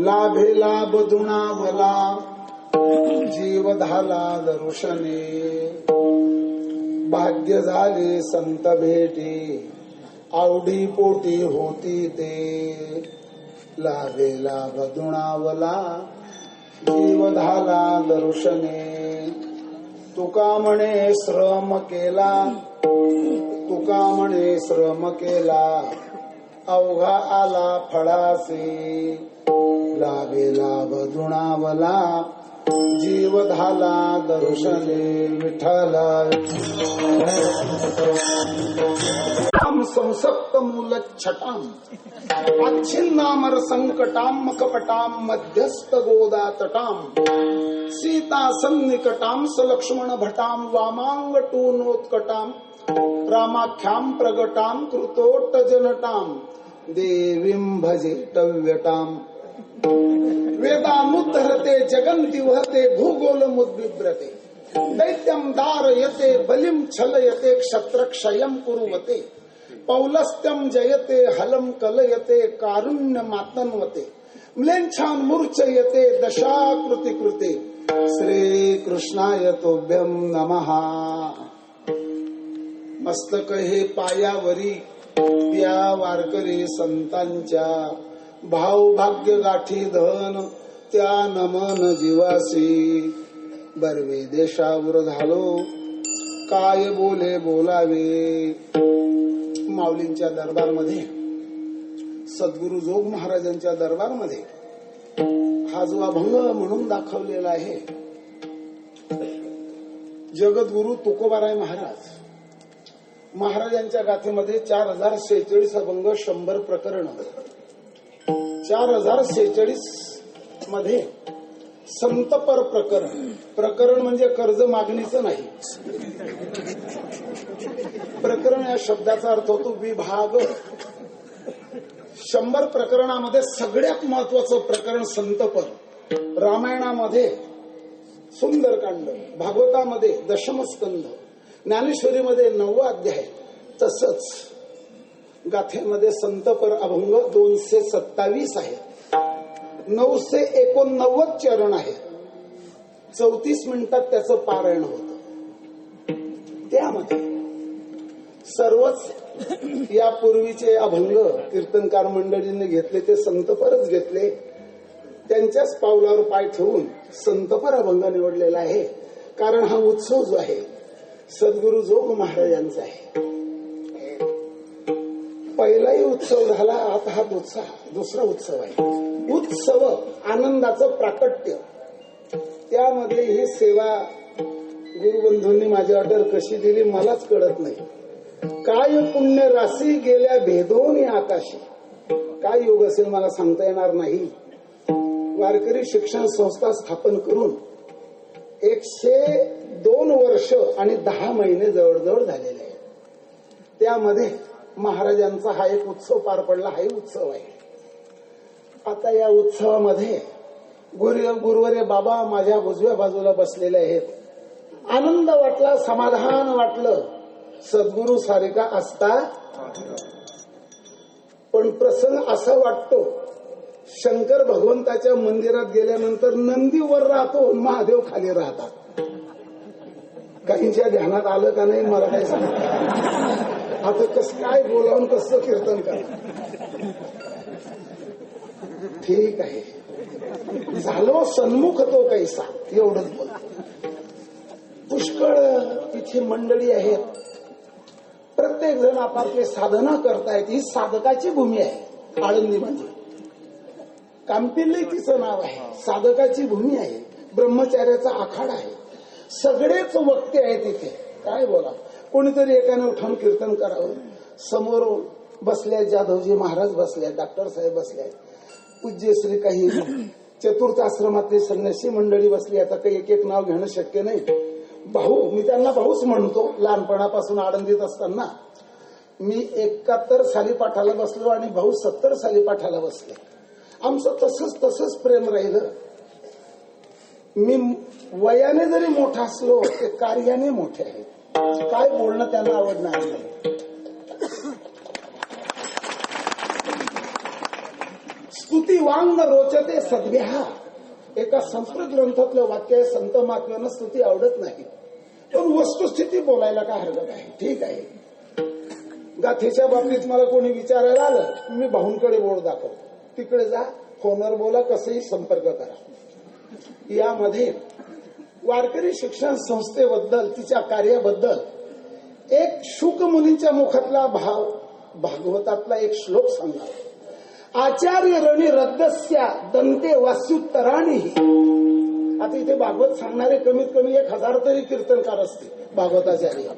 लाभे लाभ दुणावला जीव धाला दर्शने भाग्य झाले संत भेटी आवडी पोटी होती ते लाभे लाभ दुणावला जीव धाला दर्शने तुका म्हणे श्रम केला तुका म्हणे श्रम केला अवघा आला फळासे लाभे लाभ दुणावला जीव धाला दर्शने विठ्ठला संसप्त मूल छटाम अच्छिन्नामर संकटाम मकपटाम मध्यस्थ गोदा तटाम सीता सन्निकटाम सलक्ष्मण भटाम वामांग टूनोत्कटाम रामाख्याम प्रगटाम कृतोट्ट जनटाम देवीं भजे टव्यटाम वेदानुद्धरते जगन्ति वहते भूगोल मुद्बिभ्रते दैत्यं धारयते बलिं छलयते क्षत्रक्षयं कुरुवते पौलस्त्यं जयते हलं कलयते कारुण्यमातन्वते म्लेच्छान् मूर्छयते दशाकृति कृते श्रीकृष्णाय तोभ्यं नमः। मस्तक हे पायावरी त्या वारकरी संतांच्या भाव भाग्य गाठी धन त्या नमन जीवासी बर्वे देशावर झालो काय बोले बोलावे। माऊलींच्या दरबारमध्ये सद्गुरु जोग महाराजांच्या दरबारमध्ये हा जो अभंग म्हणून दाखवलेला आहे जगद्गुरु तुकोबाराय महाराजांच्या गाथेमध्ये 4046 अभंग 100 प्रकरण 4046 मध्ये संतपर प्रकरण म्हणजे कर्ज मागणीचं नाही। प्रकरण या शब्दाचा अर्थ होतो विभाग। 100 प्रकरणामध्ये सगळ्यात महत्वाचं प्रकरण संतपर। रामायणामध्ये सुंदरकांड, भागवतामध्ये दशमस्कंध, ज्ञानेश्वरीमध्ये 9वा अध्याय, तसंच गाथेमध्ये संतपर अभंग 227 आहे। 989 चरण आहे। 34 मिनिटात त्याचं पारायण होतं। त्यामध्ये सर्वच यापूर्वीचे अभंग कीर्तनकार मंडळींनी घेतले ते संतपरच घेतले। त्यांच्याच पावलावर पाय ठेवून संतपर अभंग निवडलेला आहे। कारण हा उत्सव जो आहे सद्गुरु जोग महाराजांचा आहे। पहिलाही उत्सव झाला, आता हा दुसरा उत्सव आहे। उत्सव आनंदाचं प्राकट्य, त्यामध्ये ही सेवा गुरुबंधूंनी माझी ऑर्डर कशी दिली मलाच कळत नाही। काय पुण्य राशी गेल्या भेदोनी आकाशी, काय योग असेल मला सांगता येणार नाही। वारकरी शिक्षण संस्था स्थापन करून 102 वर्ष आणि 10 महिने जवळजवळ झालेले आहे। त्यामध्ये महाराजांचा हा एक उत्सव पार पडला, हाही उत्सव आहे। आता या उत्सवामध्ये गुरुवर्य बाबा माझ्या उजव्या बाजूला बसलेले आहेत। आनंद वाटला, समाधान वाटलं, सद्गुरु सारिका असता। पण प्रसंग असा वाटतो शंकर भगवंताच्या मंदिरात गेल्यानंतर नंदी वर राहतो, महादेव खाली राहतात। काहींच्या ध्यानात आलं का नाही मला काय सांगता। आता कसं काय बोलावून कसं कीर्तन करा। ठीक आहे, झालो सन्मुख तो कैसा, एवढंच बोल। पुष्कळ तिथे मंडळी आहेत, प्रत्येक जण आपापले साधना करतायत। ही साधकाची भूमी आहे। आळंदी म्हणजे कामपिल्ली तिचं नाव आहे, साधकाची भूमी आहे, ब्रह्मचार्याचा आखाडा आहे। सगळेच वक्ते आहेत तिथे, काय बोला। कोणीतरी एकाने उठून कीर्तन करावं। समोर बसले जाधवजी महाराज बसले, डॉक्टर साहेब बसले, पूज्य श्री काही चतुर्थ आश्रमातली संन्यासी मंडळी बसली। आता काही एक एक नाव घेणं शक्य नाही। भाऊ, मी त्यांना भाऊच म्हणतो। लहानपणापासून आळंदीत असताना मी 71 साली पाठाला बसलो आणि भाऊ 70 साली पाठाला बसले। आमचं तसंच प्रेम राहिलं। मी वयाने जरी मोठा असलो ते कार्याने मोठे आहेत। काय बोलणं त्यांना आवडणार नाही। स्तुती स्तुतिवांग रोचते सद्व्याहा. एका संस्कृत ग्रंथातलं वाक्य आहे, संत महात्म्यांना स्तुती आवडत नाही, पण वस्तुस्थिती बोलायला काय हरकत आहे. ठीक आहे, गाथेच्या बाबतीत मला कोणी विचारायला आलं, मी भाऊंकडे बोर्ड दाखवतो, तिकडे जा, फोनवर बोला, कसंही संपर्क करा. यामध्ये वारकरी शिक्षण संस्थेबद्दल, तिच्या कार्याबद्दल एक शुक मुनींच्या मुखातला भाव, भागवतातला एक श्लोक सांगा. आचार्य रणि रद्दस्या दंते वास्युत्तराणी. आता इथे भागवत सांगणारे कमीत कमी 1000 तरी कीर्तनकार असतील भागवताचार्य.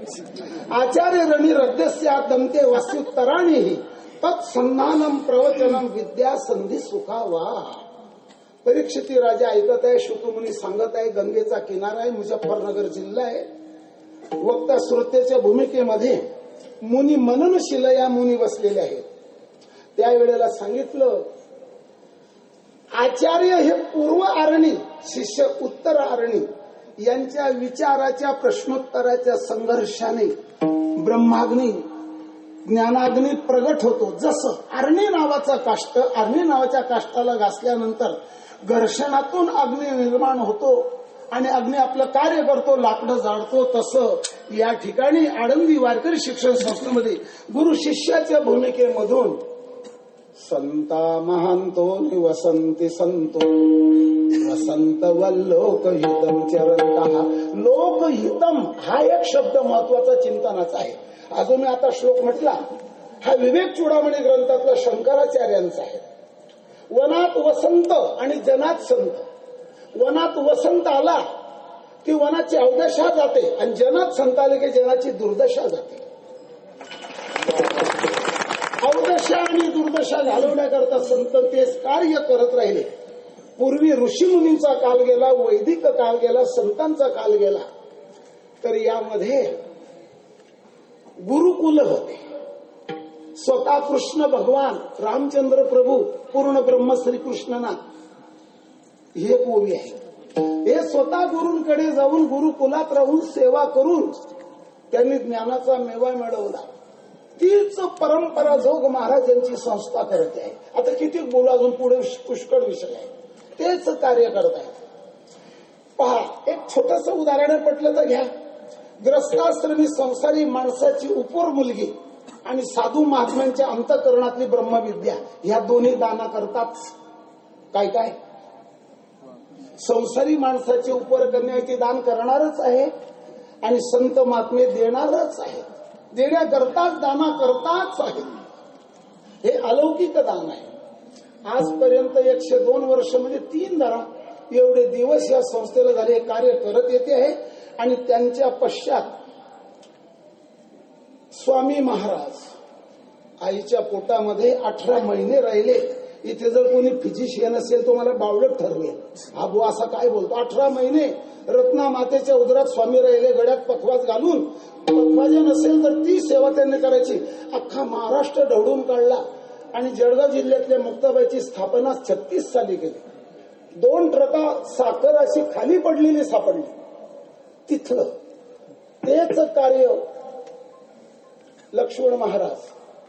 आचार्य रणि रद्दस्या दंते वास्युत्तराणी तत्सन्नानम प्रवचनम विद्या संधी सुखावा. परीक्षिती राजा ऐकत आहे, शुकमुनी सांगत आहे, गंगेचा किनारा आहे, मुझफ्फरनगर जिल्हा आहे. वक्ता श्रोतेच्या भूमिकेमध्ये मुनी मननशील या मुनी बसलेले आहेत. त्यावेळेला सांगितलं, आचार्य हे पूर्व आरणी, शिष्य उत्तर आरणी यांच्या विचाराच्या प्रश्नोत्तराच्या संघर्षाने ब्रह्माग्नी ज्ञानाग्नी प्रगट होतो. जसं अरणी नावाचा काष्ट, अरणी नावाच्या काष्टाला घासल्यानंतर घर्षणातून अग्नी निर्माण होतो आणि अग्नी आपलं कार्य करतो, लाकडं जाळतो. तसं या ठिकाणी आळंदी वारकरी शिक्षण संस्थेमध्ये गुरु शिष्याच्या भूमिकेमधून संता महांतो निवसंती संतो वसंत वल्लोकहितम चरंतः. लोकहितम हा एक शब्द महत्वाचा चिंतनाचा आहे. अजून मी आता श्लोक म्हटला, हा विवेक चूडामणी ग्रंथातला शंकराचार्यांचा आहे. वनात वसंत आणि जनात संत. वनात वसंत आला की वनाची अवदशा जाते आणि जनात संत आले की जनाची दुर्दशा जाते. अवदशा आणि दुर्दशा घालवण्याकरता संत तेच कार्य करत राहिले. पूर्वी ऋषीमुनींचा काल गेला, वैदिक काल गेला, संतांचा काल गेला. तर यामध्ये गुरुकुल होते. स्वतः कृष्ण भगवान रामचंद्र प्रभू पूर्ण ब्रह्म श्रीकृष्णना ही एक ओवी आहे. हे स्वतः गुरूंकडे जाऊन गुरुकुलात राहून सेवा करून त्यांनी ज्ञानाचा मेवा मिळवला. तीच परंपरा जोग महाराजांची संस्था करते आहे. आता किती बोलू, अजून पुढे पुष्कळ विषय आहे. तेच कार्य करत आहे. पहा, एक छोटस उदाहरण पटलं तर घ्या. ग्रस्ताश्रमी संसारी माणसाची उपोर मुलगी आणि साधू महात्म्यांच्या अंतःकरणातली ब्रह्मविद्या, ह्या दोन्ही दाना करतात. काय काय संसारी माणसाचे उपोर करण्याचे दान करणारच आहे आणि संत महात्मे देणारच आहे. देण्याकरताच दाना करताच आहे. हे अलौकिक दान आहे. आजपर्यंत 102 वर्ष म्हणजे 3 धरा एवढे दिवस या संस्थेला झाले. हे कार्य करत येते आहे. आणि त्यांच्या पश्चात स्वामी महाराज आईच्या पोटामध्ये 18 महिने राहिले. इथे जर कोणी फिजिशियन असेल तो मला बावळट ठरवेल. हा बुवा असा काय बोलतो. 18 महिने रत्ना मातेच्या उदरात स्वामी राहिले, गळ्यात पखवाज घालून. पखवाजा नसेल तर ती सेवा त्यांनी करायची. अख्खा महाराष्ट्र ढवळून काढला आणि जळगाव जिल्ह्यातल्या मुक्ताबाईची स्थापना 36 साली केली. 2 ट्रका साखर अशी खाली पडलेली सापडली. तिथलं तेच कार्य लक्ष्मण महाराज,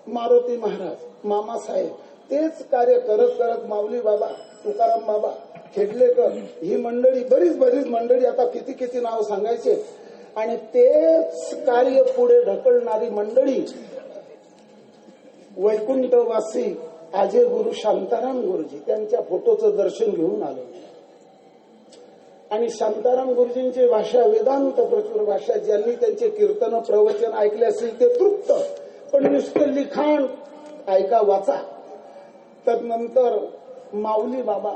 मारुती महाराज, मामासाहेब तेच कार्य करत करत माऊली बाबा, तुकाराम बाबा, खेडलेकर ही मंडळी, बरीच मंडळी, आता किती किती नाव सांगायचे. आणि तेच कार्य पुढे ढकलणारी मंडळी वैकुंठवासी आजे गुरु शांताराम गुरुजी, त्यांच्या फोटोचं दर्शन घेऊन आलो. आणि शांताराम गुरुजींची भाषा वेदांत प्रचुर भाषा. ज्यांनी त्यांचे कीर्तन प्रवचन ऐकले असेल ते तृप्त, पण नुसतं लिखाण ऐका वाचा. तदनंतर माऊली बाबा,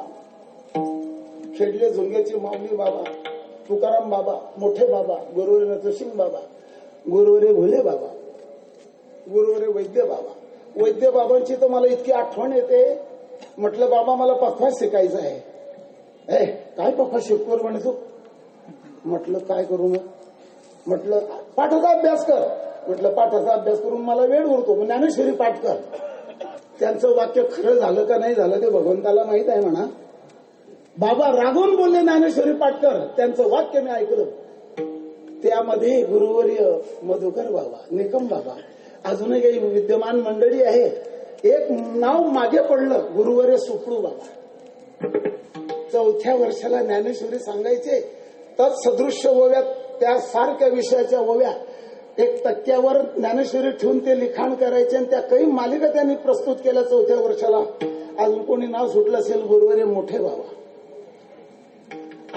खेडले झुंग्याचे माऊली बाबा, तुकाराम बाबा, मोठे बाबा, गुरुवरे नरसिंह बाबा, गुरुवरे भोले बाबा, गुरुवरे वैद्य बाबा. वैद्य बाबांची तर मला इतकी आठवण येते. म्हटलं बाबा मला पखवाज शिकायचं आहे. काय पखवाज शिकवर म्हणे तू. म्हटलं काय करू मग. म्हटलं पाठाचा अभ्यास कर. म्हटलं पाठाचा अभ्यास करून मला वेळ उरतो, ज्ञानेश्वरी पाठ कर. त्यांचं वाक्य खरं झालं का नाही झालं ते भगवंताला माहित आहे म्हणा. बाबा रागून बोलले ज्ञानेश्वरी पाठ कर. त्यांचं वाक्य मी ऐकलं. त्यामध्ये गुरुवर्य मधुकर बाबा, निकम बाबा, अजूनही काही विद्यमान मंडळी आहे. एक नाव मागे पडलं, गुरुवर्य सुपडू बाबा. 4थ्या वर्षाला ज्ञानेश्वरी सांगायचे, तत्सदृश्य ओव्यात त्या सारख्या विषयाच्या ओव्या 1% ज्ञानेश्वरी ठेवून ते लिखाण करायचे आणि त्या काही मालिका त्यांनी प्रस्तुत केल्या 4थ्या वर्षाला. अजून कोणी नाव सुटलं असेल, गुरुवर्य मोठे बाबा.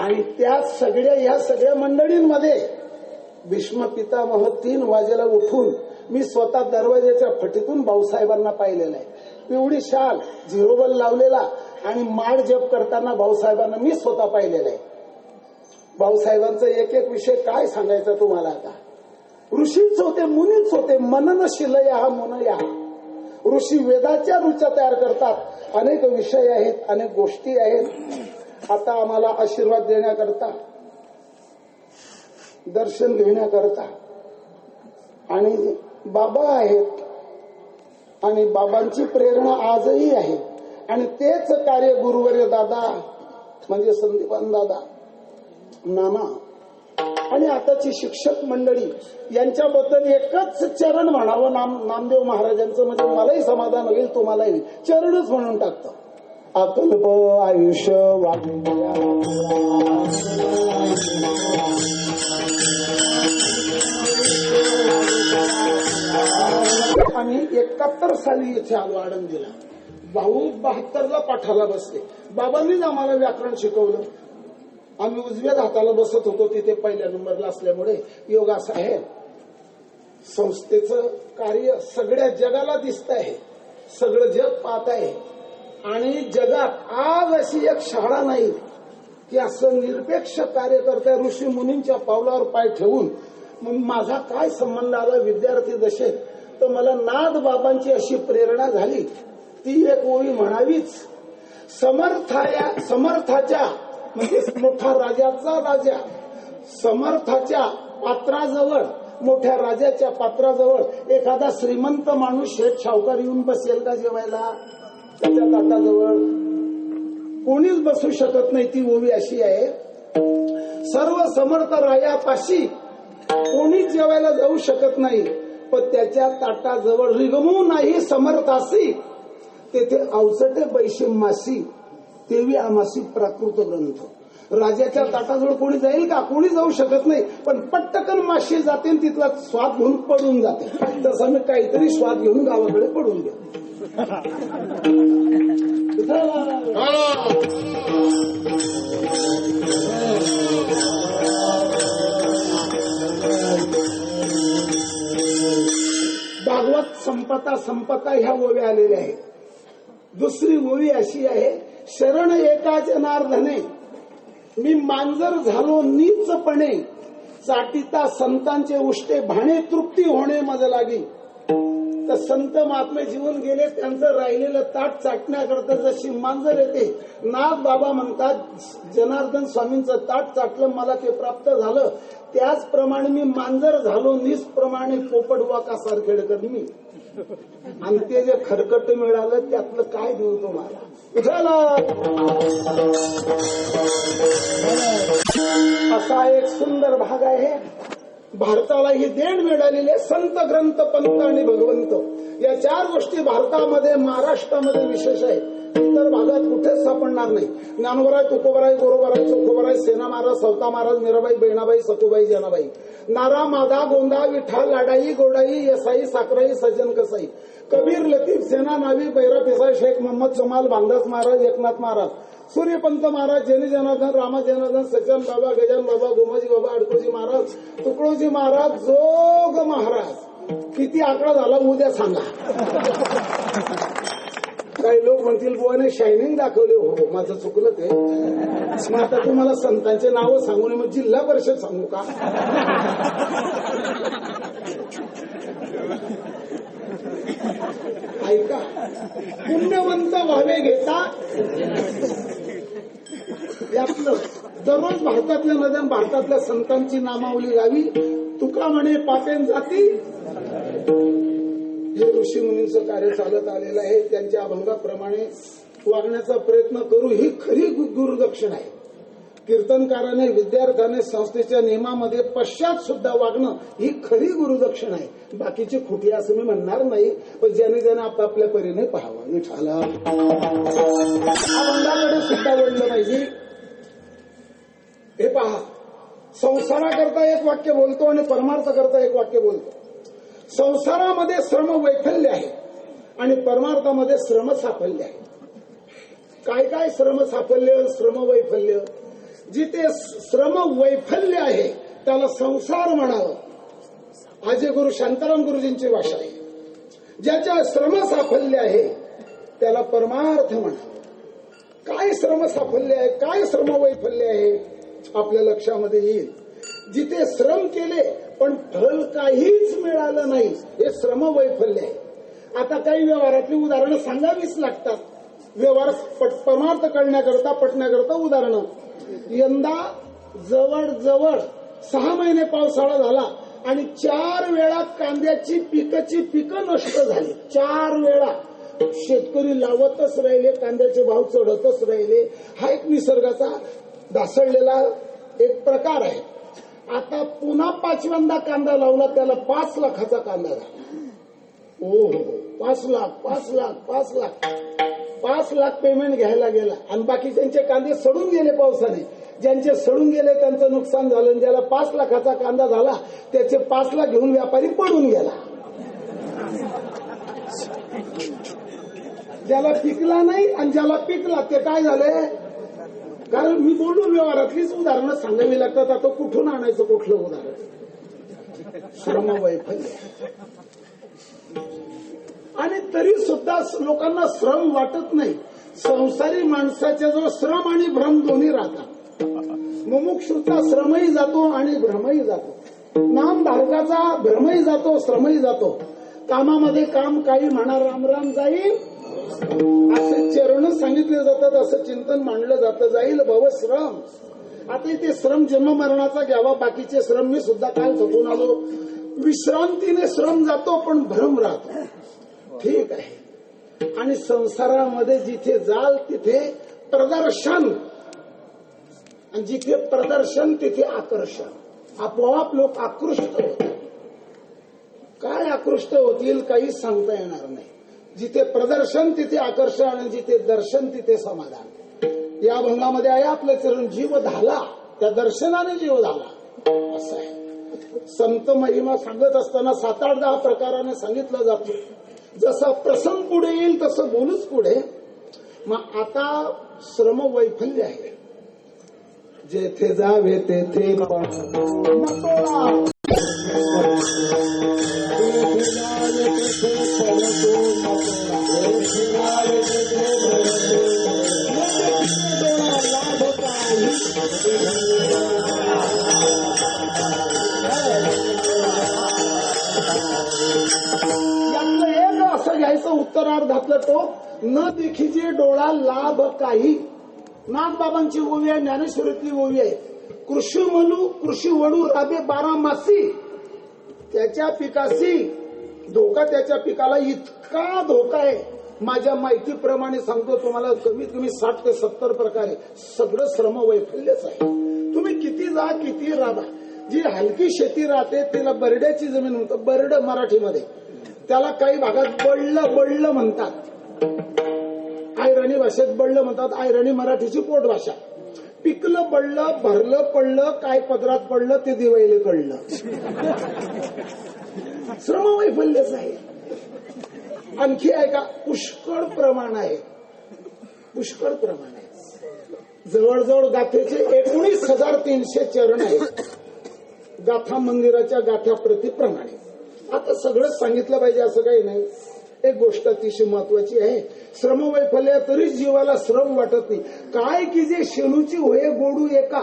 आणि त्या ह्या सगळ्या मंडळींमध्ये भीष्म पितामह 3 वाजेला उठून मी स्वतः दरवाजाच्या फटीतून भाऊसाहेबांना पाहिलेलं आहे. पिवळी शाल, झिरोबल लावलेला आणि माळ जप करताना भाऊसाहेबांना मी स्वतः पाहिलेलं आहे. भाऊसाहेबांचा एक एक विषय काय सांगायचा तुम्हाला आता. ऋषीच होते, मुनीच होते. मननशील या मुनया. ऋषी वेदाच्या रुचा तयार करतात. अनेक विषय आहेत, अनेक गोष्टी आहेत. आता आम्हाला आशीर्वाद देण्याकरता, दर्शन घेण्याकरता आणि बाबा आहेत आणि बाबांची प्रेरणा आजही आहे. आणि तेच कार्य गुरुवर्य दादा म्हणजे संदीपान दादा, नाना आणि आताची शिक्षक मंडळी यांच्याबद्दल एकच चरण म्हणावं नामदेव महाराजांचं, म्हणजे मलाही समाधान होईल, तुम्हालाही. चरणच म्हणून टाकतो. अकल्प आयुष्य आम्ही 71 साली इथे आलो आळंदीला. भाऊ 72ला पाठाला बसले. बाबांनीच आम्हाला व्याकरण शिकवलं. आम्ही उजव्या हाताला बसत होतो तिथे पहिल्या नंबरला असल्यामुळे. योगासाहेब संस्थेचं कार्य सगळ्या जगाला दिसत आहे, सगळं जग पाहत आहे. आणि जगात आज अशी एक शाळा नाही की असं निरपेक्ष कार्य करताय ऋषी मुनींच्या पावलावर पाय ठेवून. मग माझा काय संबंध आला विद्यार्थी दशेत, तर मला नाद बाबांची अशी प्रेरणा झाली. ती एक ओळी म्हणावीच. समर्थाच्या म्हणजे मोठा राजाचा राजा, समर्थाच्या पात्राजवळ, मोठ्या राजाच्या पात्राजवळ एखादा श्रीमंत माणूस शेठ सावकार येऊन बसेल का जेवायला? त्याच्या ताटाजवळ कोणीच बसू शकत नाही. ती ओवी अशी आहे, सर्व समर्थ रायापाशी कोणीच जेवायला जाऊ शकत नाही, पण त्याच्या ताटाजवळ रिगमू नाही समर्थासी, तेथे अवचटे बैशी मासी तेवी आमासी प्राकृत ग्रंथ. राजाच्या ताटाजवळ कोणी जाईल का? कोणी जाऊ शकत नाही, पण पट्टकन माशी जाते आणि तिथला स्वाद घेऊन पडून जाते. तसं मी काहीतरी स्वाद घेऊन गावाकडे पडून गेलो. भागवत संपता ह्या ओव्या आलेल्या आहेत. दुसरी ओवी अशी आहे, शरण एका जनार्दने मी मांजर झालो नीचपणे, चाटिता संतांचे उष्टे भाणे तृप्ती होणे मज लागी. तर संत महात्मे जीवन गेले, त्यांचं राहिलेलं ताट चाटण्याकरता जशी मांजर येते, नाथ बाबा म्हणतात जनार्दन स्वामींचं ताट चाटलं मला ते प्राप्त झालं, त्याचप्रमाणे मी मांजर झालो नीचप्रमाणे पोपट वाकासारखेडकर मी. आणि ते जे खरकट मिळालं त्यातलं काय देऊ तुम्हाला? असा एक सुंदर भाग आहे. भारताला ही देण मिळालेली आहे. संत, ग्रंथ, पंत आणि भगवंत या 4 गोष्टी भारतामध्ये, महाराष्ट्रामध्ये विशेष आहे. इतर भागात कुठेच सापडणार नाही. ज्ञानोबराय, तुकोबराय, गोरोबराय, चोखोबराय, सेना महाराज, सवता महाराज, मीराबाई, बहिणाबाई, सखुबाई, जनाबाई, नारा, माधा, गोंदा, विठा, लाडाई, गोडाई, यसाई, साखराई, सज्जन कसाई, कबीर, लतीफ, सेना, नावी, बैरा, पिसाई, शेख मोहम्मद, जमाल, भांगदास महाराज, एकनाथ महाराज, सूर्यपंत महाराज, जनी जनार्दन, रामा जनार्दन, सज्जन बाबा, गजान बाबा, गोमाजी बाबा, अडकोजी महाराज, तुकडोजी महाराज, जोग महाराज. किती आकडा झाला उद्या सांगा. काही लोक म्हणतील बुवाने शायनिंग दाखवले. हो, माझं चुकलं ते. मग आता तुम्हाला संतांचे नावं सांगू नये, मग जिल्हा परिषद सांगू का? ऐका, पुण्यवंत व्हावे घेता यातलं दररोज भारतातल्या नद्या, भारतातल्या संतांची नामावली गावी. तुका म्हणे पापेन जाती. हे ऋषी मुनींचं कार्य चालत आलेलं आहे. त्यांच्या अभंगाप्रमाणे वागण्याचा प्रयत्न करू, ही खरी गुरुदक्षिणा आहे. कीर्तनकाराने विद्यार्थ्याने संस्थेच्या नियमामध्ये पश्चात सुद्धा वागणं ही खरी गुरुदक्षिणा आहे. बाकीची खोटी असं मी म्हणणार नाही, पण ज्याने ज्याने आपापल्या परीने पाहावं. विठाला अभंगाकडे सुद्धा वळलं पाहिजे. हे पहा, संसाराकरता एक वाक्य बोलतो आणि परमार्थ करता एक वाक्य बोलतो. संसारामध्ये श्रम वैफल्य आहे आणि परमार्थामध्ये श्रम साफल्य आहे. काय काय श्रम साफल्य, श्रम वैफल्य? जिथे श्रम वैफल्य आहे त्याला संसार म्हणावं, आजे गुरु शांताराम गुरुजींची भाषा आहे. ज्याच्या श्रम साफल्य आहे त्याला परमार्थ म्हणावं. काय श्रम साफल्य आहे, काय श्रम वैफल्य आहे आपल्या लक्षामध्ये येईल. जिथे श्रम केले पण फल काहीच मिळालं नाही, हे श्रम वैफल्य आहे. आता काही व्यवहारातली उदाहरणं सांगावीच लागतात. व्यवहार परमार्थ कळण्याकरता, पटण्याकरता उदाहरणं. यंदा जवळ 6 महिने पावसाळा झाला आणि 4 वेळा कांद्याची पिकं नष्ट झाली. 4 वेळा शेतकरी लावतच राहिले, कांद्याचे भाव चढतच राहिले. हा एक निसर्गाचा ढासळलेला एक प्रकार आहे. आता पुन्हा 5व्यांदा कांदा लावला, त्याला 5 लाखाचा कांदा झाला. हो 5 लाख पेमेंट घ्यायला गेला आणि बाकी त्यांचे कांदे सडून गेले पावसाने. ज्यांचे सडून गेले त्यांचं नुकसान झालं. ज्याला 5 लाखाचा कांदा झाला त्याचे 5 लाख घेऊन व्यापारी पडून गेला. ज्याला पिकला नाही आणि ज्याला पिकला ते काय झाले? कारण मी बोललो व्यवहारातलीच उदाहरणं सांगावी लागतात. आता कुठून आणायचं कुठलं उदाहरण? श्रम वैफल्य. आणि तरी सुद्धा लोकांना श्रम वाटत नाही. संसारी माणसाच्या जो श्रम आणि भ्रम दोन्ही राहतात. मुमुक्षुचा श्रमही जातो आणि भ्रमही जातो. नामधारकाचा भ्रमही जातो, श्रमही जातो. कामामध्ये काम काही म्हणा, राम राम जाईल असे चरण सांगितले जातात, असं चिंतन मांडलं जातं. जाईल भवश्रम. आता इथे श्रम जन्म मरणाचा घ्यावा, बाकीचे श्रम मी सुद्धा काल थकून आलो. विश्रांतीने श्रम जातो पण भ्रम राहतो. ठीक आहे. आणि संसारामध्ये जिथे जाल तिथे प्रदर्शन, आणि जिथे प्रदर्शन तिथे आकर्षण. आपोआप लोक आकृष्ट होतात. काय आकृष्ट होतील काही सांगता येणार नाही. जिथे प्रदर्शन तिथे आकर्षण आणि जिथे दर्शन तिथे समाधान. या अभंगामध्ये आहे आपलं चरण जीव झाला, त्या दर्शनाने जीव झाला असं आहे. संत महिमा सांगत असताना 7-8-10 प्रकाराने सांगितलं जातं. जसा प्रसंग पुढे येईल तसं बोलूच पुढे. मग आता श्रम वैफल्य आहे. जेथे जावे तेथे उत्तरार्धातलं टोक न देखीजे डोळा लाभ काही. नाथबाबांची ओवी आहे, ज्ञानेश्वरीतली ओवी आहे. कृषी म्हणू कृषी वडू राबे 12 मासी. त्याच्या पिकाशी धोका, त्याच्या पिकाला इतका धोका आहे. माझ्या माहितीप्रमाणे सांगतो तुम्हाला, कमीत कमी 60 ते 70 प्रकारे सगळं श्रम वैफल्यच आहे. तुम्ही किती जा किती राबा. जी हलकी शेती राहते तिला बरड्याची जमीन म्हणतात. बरड मराठीमध्ये त्याला काही भागात बळलं म्हणतात. आयरणी भाषेत बळलं म्हणतात. आयरणी मराठीची पोट भाषा. पिकलं बळलं, भरलं पडलं, काय पदरात पडलं ते दिवाळीला कळलं. श्रम वैफल्यच आहे. आणखी आहे का? पुष्कळ प्रमाण आहे. पुष्कळ प्रमाण आहे. जवळजवळ गाथेचे 19,300 चरण आहेत. गाथा मंदिराच्या गाथ्याप्रतीप्रमाणे. आता सगळंच सांगितलं पाहिजे असं काही नाही. एक गोष्ट अतिशय महत्वाची आहे. श्रम वैफल्य तरी जीवाला श्रम वाटत नाही. काय की जे शेणूची होय गोडू एका.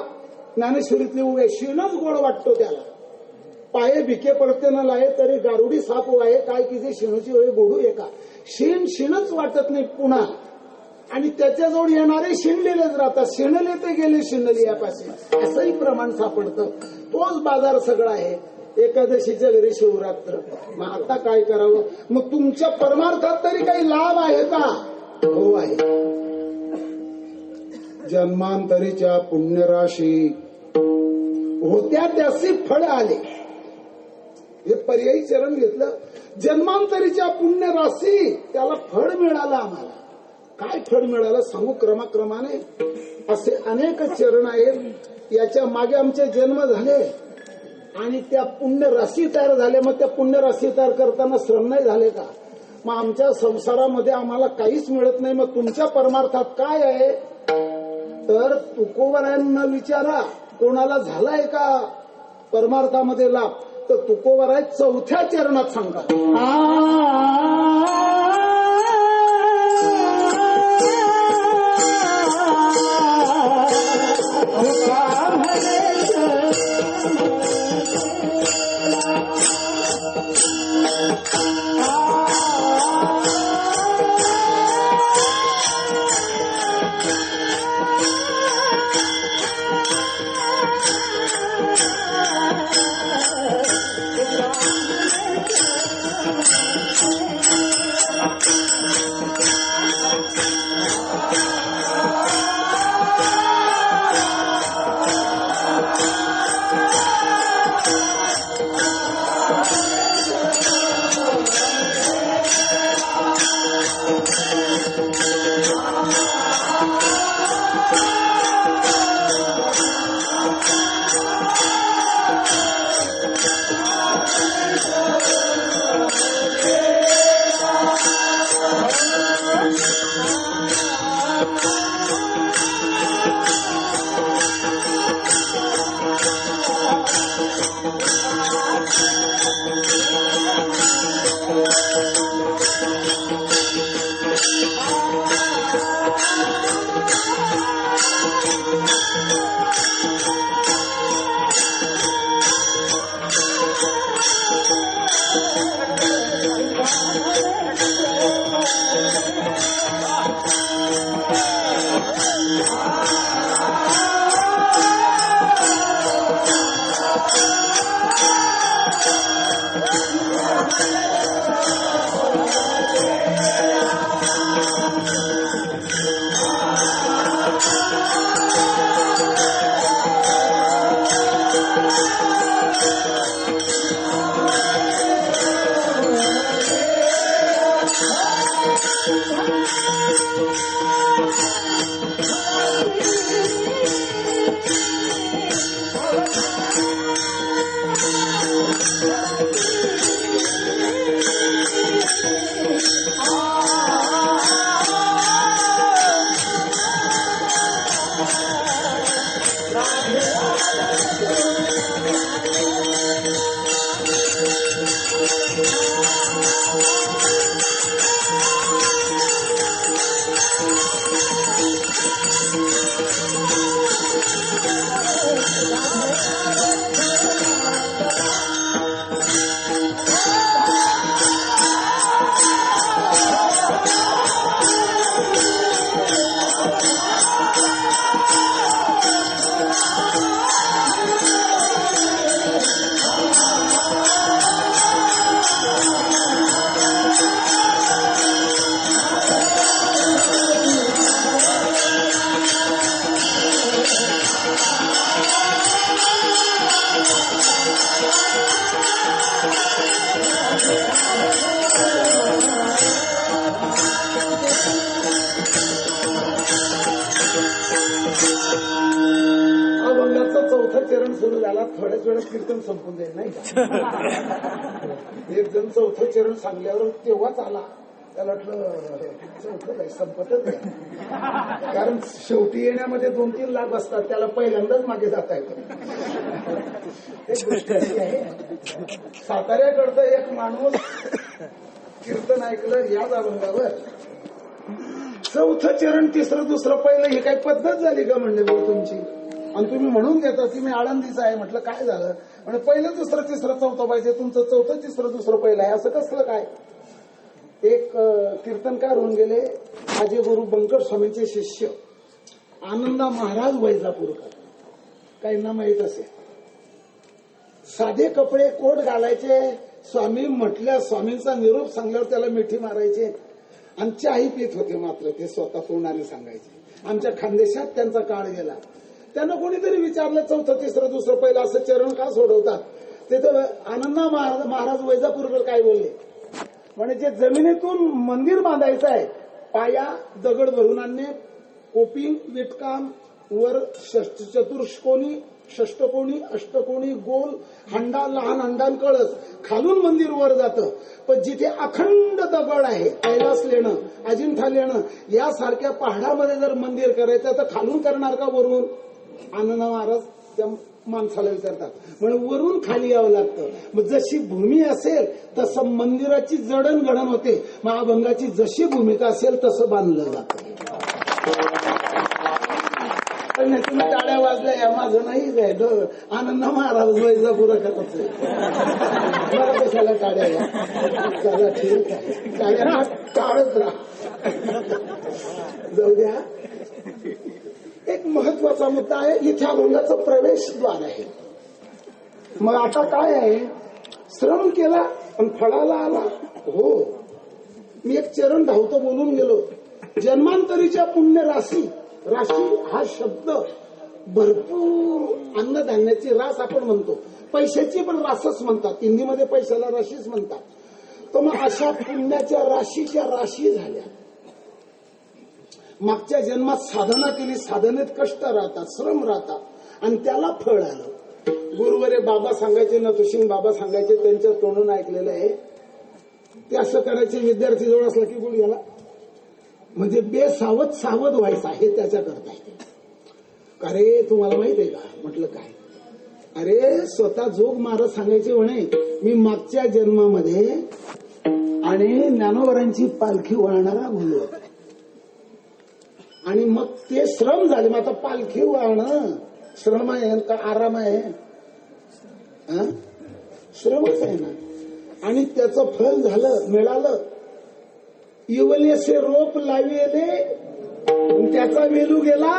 ज्ञानेश्वरीतली उभे शेणच गोड वाटतो त्याला. पाये भिके पडते न लाये तरी गारुडी साप वाये. काय की जे शेणूची होय गोडू एका. शेणच वाटत नाही पुन्हा. आणि त्याच्याजवळ येणारे शिणलेलेच राहतात. शिणले ते गेले शिणली यापाशी असंही प्रमाण सापडतं. तोच बाजार सगळा आहे. एकादशीच्या घरी शिवरात्र. मग आता काय करावं? मग तुमच्या परमार्थात तरी काही लाभ आहे का? हो आहे. जन्मांतरीच्या पुण्यराशी होत्या त्याचे फळ आले. हे पर्यायी चरण घेतलं. जन्मांतरीच्या पुण्यराशी त्याला फळ मिळालं. आम्हाला काय फळ मिळालं सांगू क्रमाक्रमाने. असे अनेक चरण आहेत. याच्या मागे आमचे जन्म झाले आणि त्या पुण्यराशी तयार झाल्या. मग त्या पुण्यराशी तयार करताना श्रम नाही झाले का? मग आमच्या संसारामध्ये आम्हाला काहीच मिळत नाही. मग तुमच्या परमार्थात काय आहे? तर तुकोबरायांना विचारा कोणाला झालाय का परमार्थामध्ये लाभ? तर तुकोबराय 4थ्या चरणात सांगतात. थोड्याच वेळात कीर्तन संपून जाईल नाही का? एक जण 4थं चरण सांगल्यावर तेव्हाच आला. त्याला वाटलं 4थं काय संपतच आहे. कारण शेवटी येण्यामध्ये 2-3 लाख असतात. त्याला पहिल्यांदाच मागे जाता येतं. एक गोष्ट अशी आहे, साताऱ्याकडचं एक माणूस कीर्तन ऐकलं या अभंगावर. 4थं चरण 3रं 2रं पहिलं ही काही पद्धत झाली का म्हणले भाऊ तुमची? आणि तुम्ही म्हणून घेता की मी आळंदीचा आहे. म्हटलं काय झालं? म्हणजे पहिलं 2रं 3रं 4थं पाहिजे. तुमचं 4थं 3रं 2रं पहिलं आहे असं कसलं काय? एक कीर्तनकार होऊन गेले माझे गुरु बंकर स्वामींचे शिष्य आनंदा महाराज वैजापूरकर. काहींना माहित असेल. साधे कपडे कोट घालायचे. स्वामी म्हटल्या स्वामींचा निरोप सांगल्यावर त्याला मिठी मारायचे आणि चाही पित होते. मात्र ते स्वतः तोंडाने सांगायचे. आमच्या खानदेशात त्यांचा काळ गेला. त्यांना कोणीतरी विचारलं, चौथं तिसरं दुसरं पहिलं असं चरण का सोडवतात? ते तर आनंदा महाराज वैजापूरकर काय बोलले, म्हणजे जे जमिनीतून मंदिर बांधायचं आहे, पाया दगड भरून आणणे, कोपिंग विटकाम, वर चतुष्कोणी, षष्टकोणी, अष्टकोणी, गोल हंडा, लहान हंडान कळस, खालून मंदिर वर जातं. पण जिथे अखंड दगड आहे, कैलास लेणं, अजिंठा लेणं यासारख्या पहाडामध्ये जर मंदिर करायचं तर खालून करणार का वरून? आनंद महाराज त्या माणसाला विचारतात, म्हणजे वरून खाली यावं लागतं. मग जशी भूमी असेल तसं मंदिराची जडणघडण होते. महाभंगाची जशी भूमिका असेल तसं बांधलं जातं. तुम्ही टाळ्या वाजल्या या माझं नाही काय, आनंद महाराज वैजापूरकरच मला कशाला टाळ्या या. चला ठीक आहे, टाळ्या टाळत राहा. जाऊ द्या. एक महत्वाचा मुद्दा आहे, इथे अभंगाचं प्रवेशद्वार आहे. मग आता काय आहे, श्रम केला पण फळाला आला. हो, मी एक चरण धावतो बोलून गेलो. जन्मांतरीच्या पुण्य राशी, राशी हा शब्द भरपूर अन्नधान्याची रास आपण म्हणतो, पैशाची पण रासच म्हणतात, हिंदीमध्ये पैशाला राशीच म्हणतात. तर मग अशा पुण्याच्या राशीच्या राशी झाल्या. मागच्या जन्मात साधना केली, साधनेत कष्ट राहतात, श्रम राहतात आणि त्याला फळ आलं. गुरुवरे बाबा सांगायचे, नथुसिंग बाबा सांगायचे, त्यांच्या तोंडून ऐकलेलं आहे. ते असं करायचे, विद्यार्थी जवळ असला की गुरु याला म्हणजे बेसावध सावध व्हायचा, हे त्याच्या करता येते. अरे तुम्हाला माहित आहे का? म्हटलं काय? अरे स्वतः जोग महाराज सांगायचे म्हणे, मी मागच्या जन्मामध्ये आणि ज्ञानोबरांची पालखी वळणारा गुरु होता आणि मग ते श्रम झाले. मग आता पालखी वळणं श्रम आहे का आराम आहे? श्रमच आहे ना. आणि त्याचं फल झालं, मिळालं. इवलेसे रोप लाविले त्याचा वेलू गेला.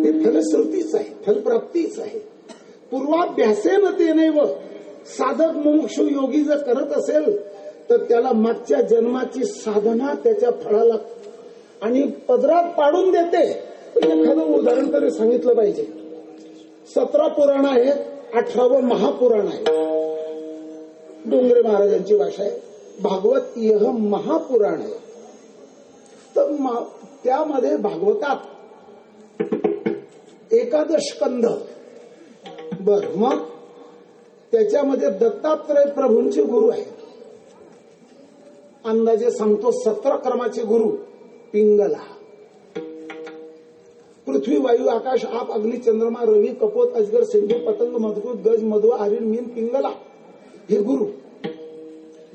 हे फलश्रुतीच आहे, फलप्राप्तीच आहे. पूर्वाभ्यासेन ते नैव. साधक मुमुक्षु योगी जर करत असेल तर त्याला मागच्या जन्माची साधना त्याच्या फळाला आणि पदरात पाडून देते. एखादं उदाहरण तरी सांगितलं पाहिजे. 17 पुराण आहेत, 18वं महापुराण आहे. डोंगरे महाराजांची भाषा आहे. भागवत यह महापुराण आहे. तर त्यामध्ये भागवतात 11 स्कंध. बर, मग त्याच्यामध्ये दत्तात्रय प्रभूंचे गुरु आहेत. अंदाजे सांगतो 17 क्रमाचे गुरु. पिंगला, पृथ्वी, वायू, आकाश, आप, अग्नी, चंद्रमा, रवी, कपोत, अजगर, सिंधू, पतंग, मधुकूट, गज, मधु, आरीण, मीन, पिंगला हे गुरु.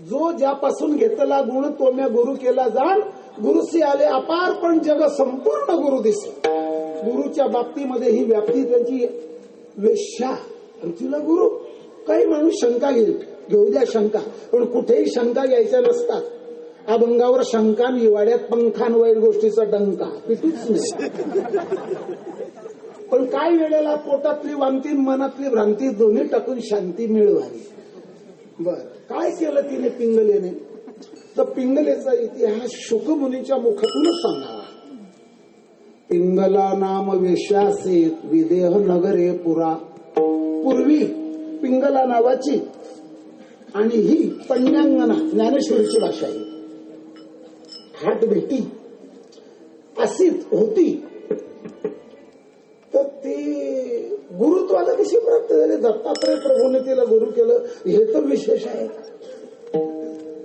जो ज्यापासून घेतला गुण तो म्या गुरु केला जाण. गुरुसी आले अपार पण जग संपूर्ण गुरु दिसे. गुरुच्या बाबतीमध्ये ही व्याप्ती त्यांची वेश्या आणि तिला गुरु. काही माणूस शंका घेऊ द्या शंका, पण कुठेही शंका घ्यायच्या नसतात. अभंगावर शंका, निवाड्यात पंखान वाईट गोष्टीचा डंका पिटूच नाही. पण काय वेळेला पोटातली वांती मनातली भ्रांती दोन्ही टाकून शांती मिळवावी. बर, काय केलं तिने पिंगलेने? तर पिंगलेचा इतिहास शुकमुनीच्या मुखातूनच सांगावा. पिंगला नाम वेश्यासे विदेह नगरे पुरा. पूर्वी पिंगला नावाची आणि ही पण्यांगना ज्ञानेश्वरीची भाषा आहे. हाट भेटी अशीच होती. तर ती गुरुत्वाला कशी प्राप्त झाली? दत्तात्रय प्रभूने तिला गुरु केलं, हे तर विशेष आहे.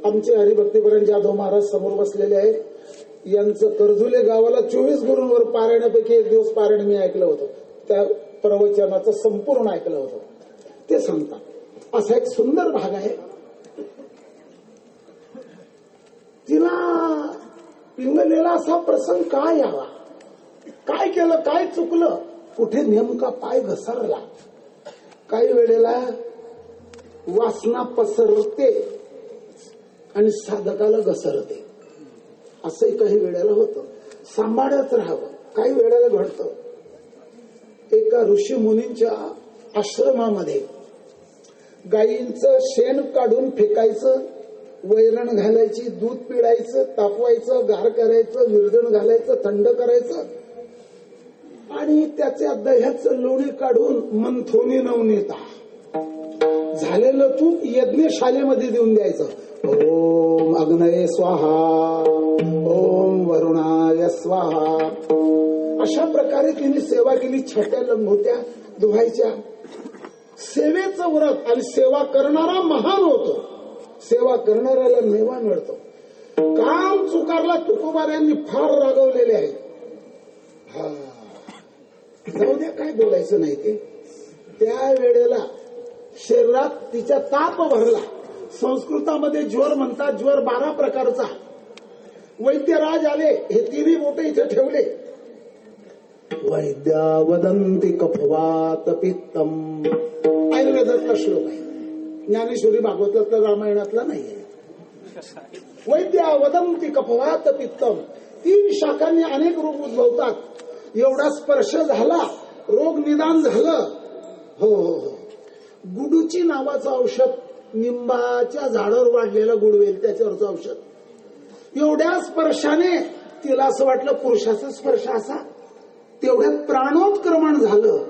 आमचे हरिभक्तीपरायण जाधव महाराज समोर बसलेले आहेत. यांचं कर्जुले गावाला 24 गुरूंवर पारायणापैकी एक दिवस पारायण मी ऐकलं होतं. त्या प्रवचनाचं संपूर्ण ऐकलं होतं. ते सांगतात असा एक सुंदर भाग आहे. तिला पिंगलेला असा प्रसंग काय यावा? काय केलं, काय चुकलं, कुठे नेमका पाय घसरला? काही वेळेला वासना पसरते आणि साधकाला घसरते. असंही काही वेळेला होतं. सांभाळत राहावं. काही वेळेला घडतं. एका ऋषी मुनींच्या आश्रमामध्ये गायींचं शेण काढून फेकायचं वैरण घालायची, दूध पिळायचं, तापवायचं, गार करायचं, विरजण घालायचं, थंड करायचं आणि त्याच्या दह्याचं लोणी काढून मंथोनी नवनीता झालेलं तूप यज्ञशालेमध्ये देऊन द्यायचं. ओम अग्नये स्वाहा, ओम वरुणाय स्वाहा. अशा प्रकारे तिने सेवा केली. छोट्या लंगोट्या धुवायच्या. सेवेचं व्रत आणि सेवा करणारा महान होतो. सेवा करणाऱ्याला मेवा मिळतो. काम चुकारला तुकोबाऱ्यांनी फार रागवलेले आहे. जाऊ द्या, काय बोलायचं नाही ते. त्या वेळेला शरीरात तिच्या ताप भरला. संस्कृतामध्ये ज्वर म्हणतात. ज्वर 12 प्रकारचा. वैद्यराज आले. हे तिन्ही बोटे इथे ठेवले. वैद्या वदंती कफवात पित्तम. आयुर्वेदातला श्लोक आहे. ज्ञानेश्वरी भागवतातला, रामायणातला नाहीये. वैद्या वदंती कफवात पित्तम. 3 शाखांनी अनेक रोग उद्भवतात. एवढा स्पर्श झाला, रोग निदान झालं. हो हो हो. गुडूची नावाचं औषध, निंबाच्या झाडावर वाढलेला गुडवेल, त्याच्यावरचं औषध. एवढ्या स्पर्शाने तिला असं वाटलं पुरुषाचा स्पर्श असा. तेवढ्यात प्राणोत्क्रमण झालं.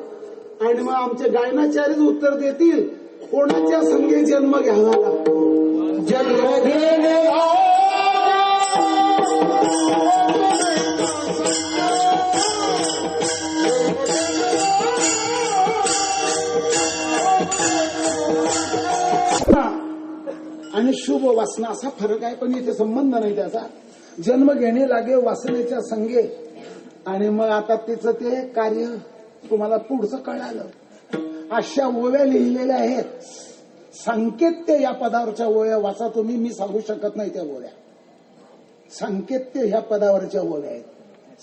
आणि मग आमचे गायनाचार्यच उत्तर देतील, कोणाच्या संगे जन्म घ्यावा लागतो. जन्म घेणे आणि शुभ वासना असा फरक आहे. पण इथे संबंध नाही त्याचा. जन्म घेणे लागे वासनेच्या संगे. आणि मग आता तिचं ते कार्य तुम्हाला पुढचं कळालं. अशा ओव्या लिहिलेल्या आहेत. संकेत्य या पदावरच्या ओव्या वाचा तुम्ही. मी सांगू शकत नाही त्या ओव्या. संकेत्य ह्या पदावरच्या ओव्या आहेत.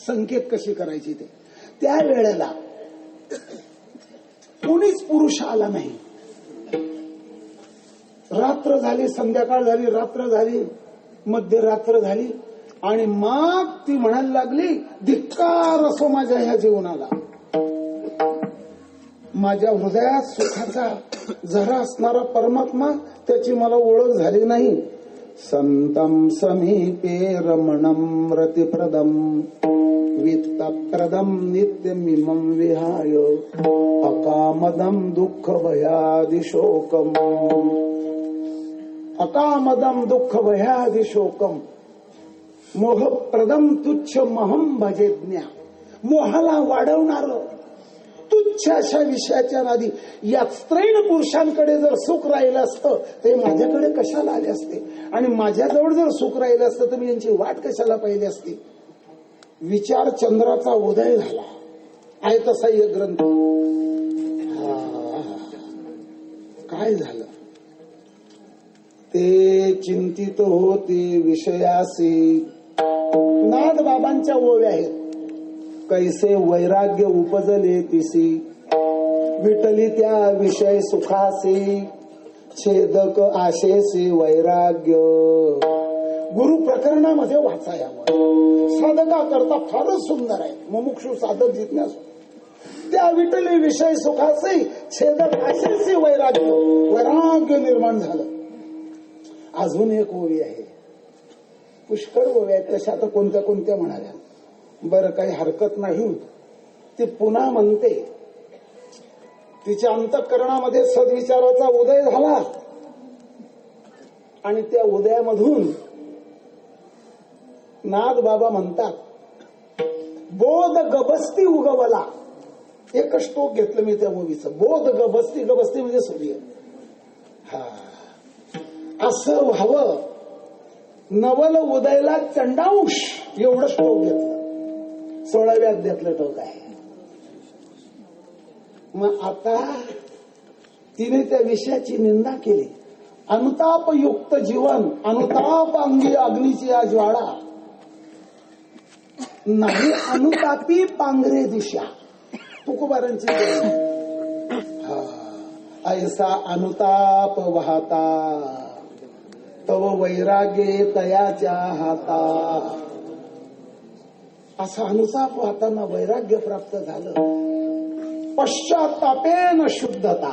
संकेत कशी करायची ते. त्या वेळेला कोणीच पुरुष आला नाही. रात्र झाली, संध्याकाळ झाली, रात्र झाली, मध्यरात्र झाली. आणि मग ती म्हणायला लागली, धिक्कार असो माझ्या ह्या जीवनाला. माझ्या हृदयात सुखाचा झरा असणारा परमात्मा, त्याची मला ओळख झाली नाही. संतम समीपे रमणम रतिप्रदम वित्तप्रदम नित्यमिमं विहाय अकामदम दुःख भयादिशोकम. अकामदम दुःख भयादिशोकम मोहप्रदम तुच्छ महम भजेज्ञा. मोहाला वाढवणार तुच्छ अशा विषयाच्या नादी या स्त्रैण पुरुषांकडे जर सुख राहिलं असतं ते माझ्याकडे कशाला आले असते. आणि माझ्याजवळ जर सुख राहिलं असतं तर मी यांची वाट कशाला पाहिली असती. विचार चंद्राचा उदय झाला आहे तसा एक ग्रंथ. काय झालं ते चिंतित होते विषयासी. नाथ बाबांच्या ओव्या आहेत. कैसे वैराग्य उपजले तिसी विटली त्या विषय सुखासी छेदक आशेसी वैराग्य. गुरु प्रकरणामध्ये वाचायावं. साधका करता फारच सुंदर आहे. मुमुक्षु साधक जिज्ञासू. त्या विटली विषय सुखासी छेदक आशेसी वैराग्य. वैराग्य निर्माण झालं. अजून एक ओवी आहे. पुष्कळ ओव्या आहेत तशा. आता कोणत्या कोणत्या म्हणाल्या. बरं, काही हरकत नाही. ती पुन्हा म्हणते. तिच्या अंतःकरणामध्ये सद्विचाराचा उदय झाला आणि त्या उदयामधून नाथ बाबा म्हणतात, बोध गबस्ती उगवला. एकच श्लोक घेतलं मी त्या ओवीचं. बोध गबस्ती. गबस्ती म्हणजे सूर्य. हा, असं व्हावं. नवल उदयला चंडांश एवढं श्लोक घेतलं. 16व्या अध्यायातलं टोक आहे. मग आता तिने त्या विषयाची निंदा केली. अनुतापयुक्त जीवन, अनुताप अंगी अग्नीची या ज्वाळा, नाही अनुतापी पांघरे दिशा. तुकोबारांची ऐसा अनुताप वाहता तव वैराग्ये तयाच्या हाता. असा अनुताप वाहताना वैराग्य प्राप्त झालं. पश्चातापेन शुद्धता.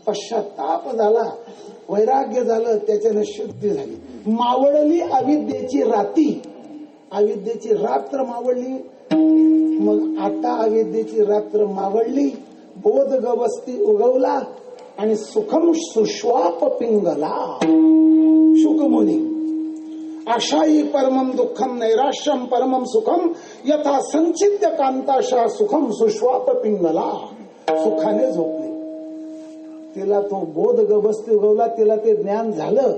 पश्चाताप झाला, वैराग्य झालं, त्याच्याने शुद्धी झाली. मावळली अविद्येची राती, अविद्येची रात्र मावळली. मग आता अविद्येची रात्र मावळली, बोध गवस्ती उगवला आणि सुखम सुश्वाप पिंगला. शुकमुनी आशाई परमम दुःखम नैराश्यम परमम सुखम यथा संचित्य कांताशा सुखम सुश्वाप पिंगला. सुखाने झोपली, तिला तो बोध गवस्ती उगवला, तिला ते ज्ञान झालं.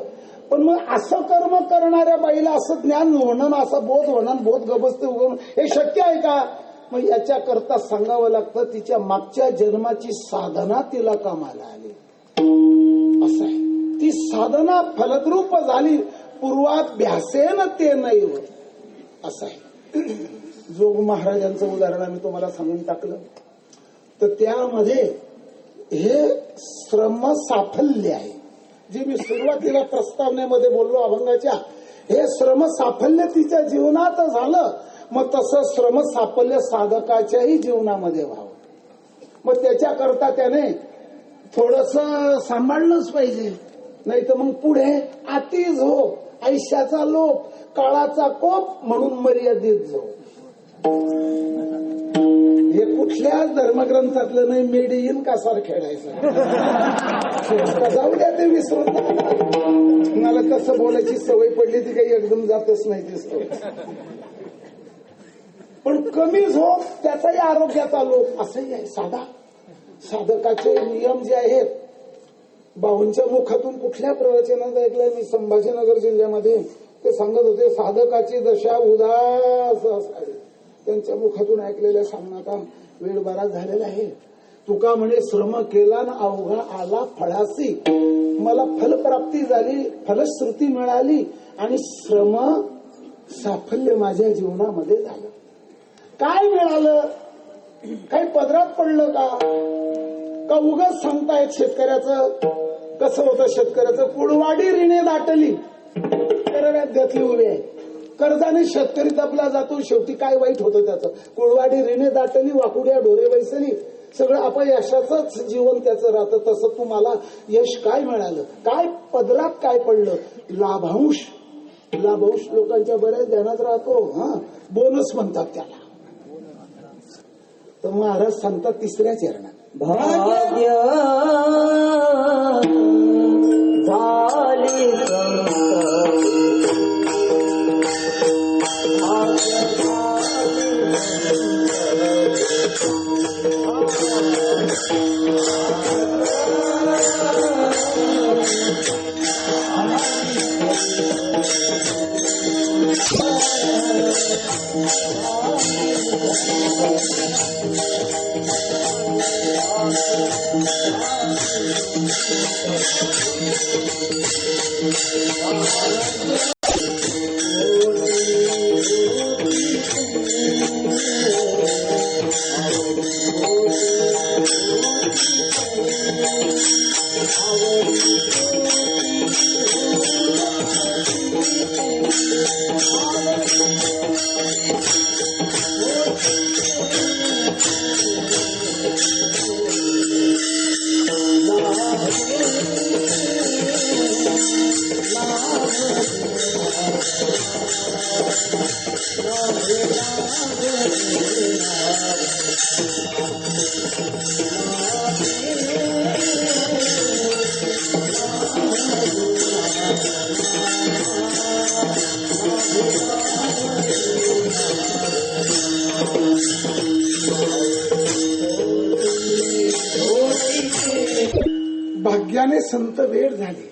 पण मग असं कर्म करणाऱ्या बाईला असं ज्ञान होणं, असं बोध होणं, बोध गवस्ती उगवणं हे शक्य आहे का? मग याच्या करता सांगावं लागतं तिच्या मागच्या जन्माची साधना तिला कामाला आली. असं आहे, ती साधना फलद्रूप झाली. पूर्वाभ्यासेन ते नाही होत असं आहे. जोग महाराजांचं उदाहरण आम्ही तुम्हाला सांगून टाकलं. तर त्यामध्ये हे श्रम साफल्य आहे, जे मी सुरुवातीला प्रस्तावनेमध्ये बोललो अभंगाच्या. हे श्रम साफल्य तिच्या जीवनात झालं. मग तसं श्रम साफल्य साधकाच्याही जीवनामध्ये व्हावं. मग त्याच्याकरता त्याने थोडस सांभाळलंच पाहिजे. नाही तर मग पुढे अति झोप, आयुष्याचा लोप, काळाचा कोप म्हणून मर्यादित झोप. हे कुठल्याच धर्मग्रंथातलं नाही. मेडी इन कासार खेळायचं जाऊ द्या, ते विसरून मला तसं बोलायची सवय पडली, ती काही एकदम जातच नाही दिसतो. पण कमी झोप त्याचाही आरोग्याचा लोप असंही आहे. साधकाचे नियम जे आहेत, बाहूंच्या मुखातून कुठल्या प्रवचनात ऐकलंय मी, संभाजीनगर जिल्ह्यामध्ये ते सांगत होते, साधकाची दशा उदास असावी. त्यांच्या मुखातून ऐकलेल्या सांगण्याचा वेळ बराच झालेला आहे. तुका म्हणे श्रम केला ना अवघा आला फळासी. मला फलप्राप्ती झाली, फलश्रुती मिळाली आणि श्रम साफल्य माझ्या जीवनामध्ये झालं. काय मिळालं? काही पदरात पडलं का उगाच सांगतायत? शेतकऱ्याचं कसं होतं? शेतकऱ्याचं कुळवाडी रिणे दाटली, करव्याध्यातली उभी आहे. कर्जाने शेतकरी दबला जातो. शेवटी काय वाईट होतं त्याचं? कुळवाडी रिणे दाटली, वाकुड्या ढोरे बैसली, सगळं अपयशाचंच जीवन त्याचं राहतं. तसं तुम्हाला यश काय मिळालं? काय पदरात काय पडलं? लाभांश. लाभांश लोकांच्या बऱ्याच ध्यानात राहतो. बोनस म्हणतात त्याला. तर महाराज सांगतात तिसऱ्या चरणात, भाग्य झाले भाग्याने संत वेळ झाले.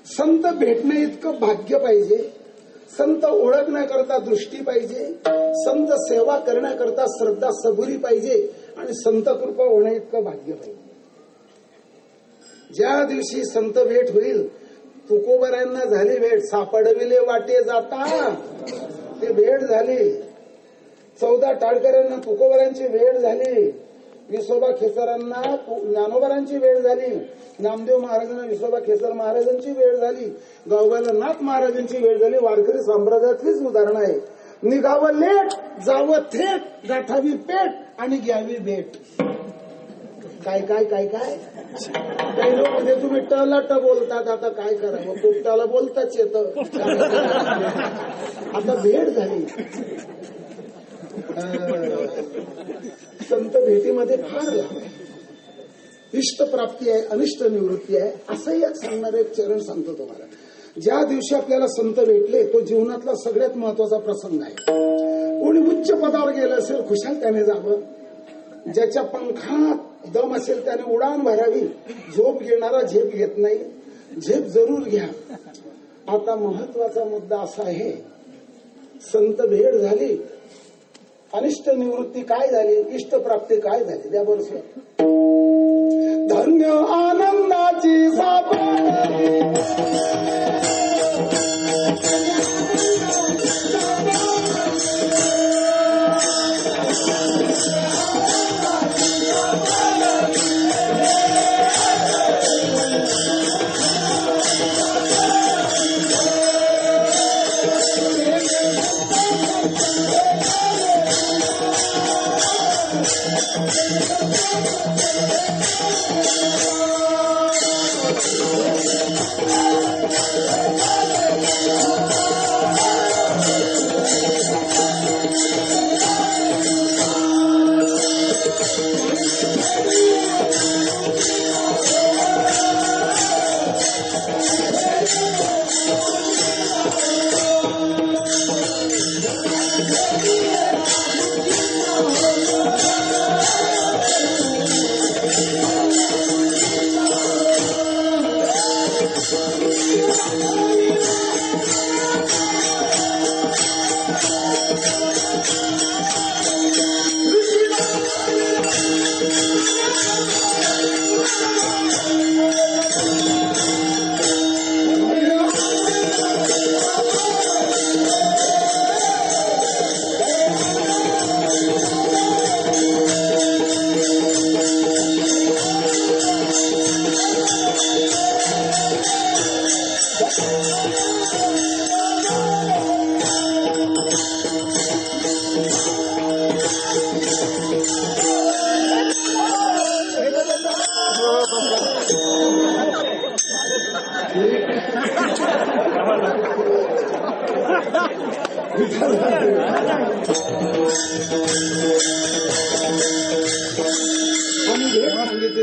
संत भेटणे इतकं भाग्य पाहिजे. संत ओळखण्याकरता दृष्टी पाहिजे. संत सेवा करण्याकरता श्रद्धा सबुरी पाहिजे. आणि संत कृपा होणे इतकं भाग्य पाहिजे. ज्या दिवशी संत भेट होईल, तुकोबऱ्यांना झाली भेट, सापडविले वाटे जाता, ते भेट झाली. 14 टाळकऱ्यांना तुकोबऱ्यांची भेट झाली. विसोबा खेसरांना ज्ञानोबरांची वेळ झाली. नामदेव महाराजांना विसोबा खेसर महाराजांची वेळ झाली. गावबाला नाथ महाराजांची वेळ झाली. वारकरी संप्रदायातलीच उदाहरण आहे. निघावं लेट, जावं थेट, गाठावी पेट आणि घ्यावी भेट. काय काय काय काय काही लोक म्हणजे तुम्ही टला ट बोलतात, आता काय करावं, पोपटाला बोलताच येतं. आता भेट झाली संत भेटीमध्ये फार लाभ आहे. इष्ट प्राप्ती आहे, अनिष्ट निवृत्ती आहे, असंही एक सांगणार एक चरण सांगतो तुम्हाला. ज्या दिवशी आपल्याला संत भेटले तो जीवनातला सगळ्यात महत्वाचा प्रसंग आहे. कोणी उच्च पदावर गेलं असेल खुशाल त्याने जावं, ज्याच्या पंखात दम असेल त्याने उडान भरावी. झोप घेणारा झेप घेत नाही, झेप जरूर घ्या. आता महत्वाचा मुद्दा असा आहे, संत भेट झाली, अनिष्ट निवृत्ती काय झाली, इष्ट प्राप्ती काय झाली, त्या बरोबर धन्य आनंदाची सापडली.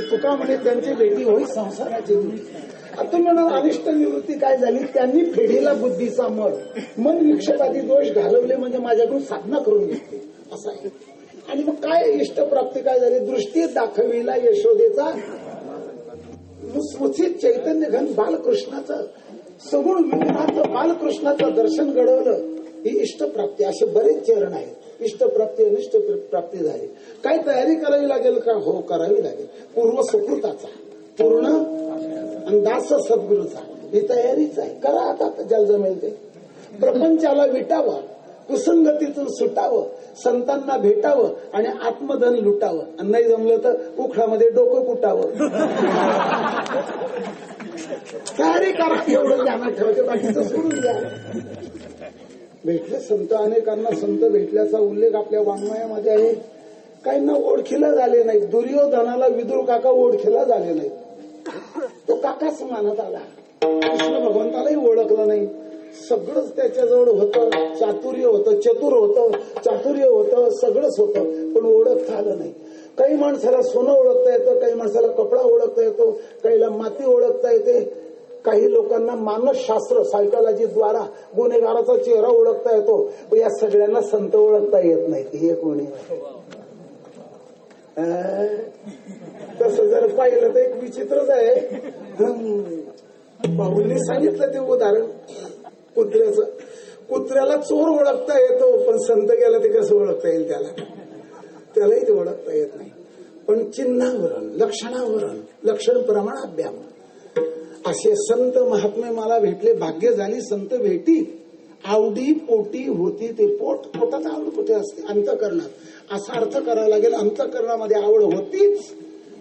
तुका म्हणे त्यांची भेटी होई संसाराची. आता म्हणा अनिष्ट निवृत्ती काय झाली, त्यांनी फेडीला बुद्धीचा मळ, मन विक्षेपादी दोष घालवले म्हणजे माझ्याकडून साधना करून घेतली असं आहे. आणि मग काय इष्ट प्राप्ती काय झाली, दृष्टी दाखविला यशोदेचा मुसमुसीत चैतन्य घन बालकृष्णाचं सगुण विघ्नाचं बालकृष्णाचं दर्शन घडवलं, ही इष्ट प्राप्ती. असे बरेच चरण आहेत. इष्ट प्राप्ती अनिष्ट प्राप्ती झाली. काय तयारी करावी लागेल का, हो करावी लागेल. पूर्व सुकृताचा पूर्ण आणि दास सद्गुरूचा ही तयारीच आहे. करा आता ज्याला जमेल ते. प्रपंचाला विटावं, कुसंगतीतून सुटावं, संतांना भेटावं आणि आत्मधन लुटावं. आणि नाही जमलं तर उखळामध्ये डोकं कुटावं. तयारी करा, एवढं ध्यानात ठेवते, बाकीचं सोडून द्या. भेटले संत, अनेकांना संत भेटल्याचा उल्लेख आपल्या वाङ्मयामध्ये आहे. काहींना ओळखीला झाले नाही. दुर्योधनाला विदुर काका ओळखीला झाले नाही, तो काकाच मानत आला. कृष्ण भगवंतालाही ओळखलं नाही. सगळंच त्याच्याजवळ होतं, चातुर्य होतं, चतुर होतं, चातुर्य होतं, सगळंच होतं, पण ओळखता आलं नाही. काही माणसाला सोनं ओळखता येतं, काही माणसाला कपडा ओळखता येतो, काहीला माती ओळखता येते, काही लोकांना मानसशास्त्र सायकॉलॉजीद्वारा गुन्हेगाराचा चेहरा ओळखता येतो. या सगळ्यांना संत ओळखता येत नाही. हे कोणी तसं जर पाहिलं तर एक विचित्रच आहे. बाहुंनी सांगितलं ते उदाहरण कुत्र्याचं. कुत्र्याला चोर ओळखता येतो, पण संत गेला ते कसं ओळखता येईल त्याला, त्यालाही ते ओळखता येत नाही. पण चिन्हावरण, लक्षणावरण, लक्षण प्रमाणाभ्याम असे संत महात्मे मला भेटले. भाग्य झाली संत भेटी. आवडी पोटी होती ते पोट. पोटात आवड कुठे असते, अंतःकरणात. असा अर्थ करावा लागेल. अंतःकरणामध्ये आवड होतीच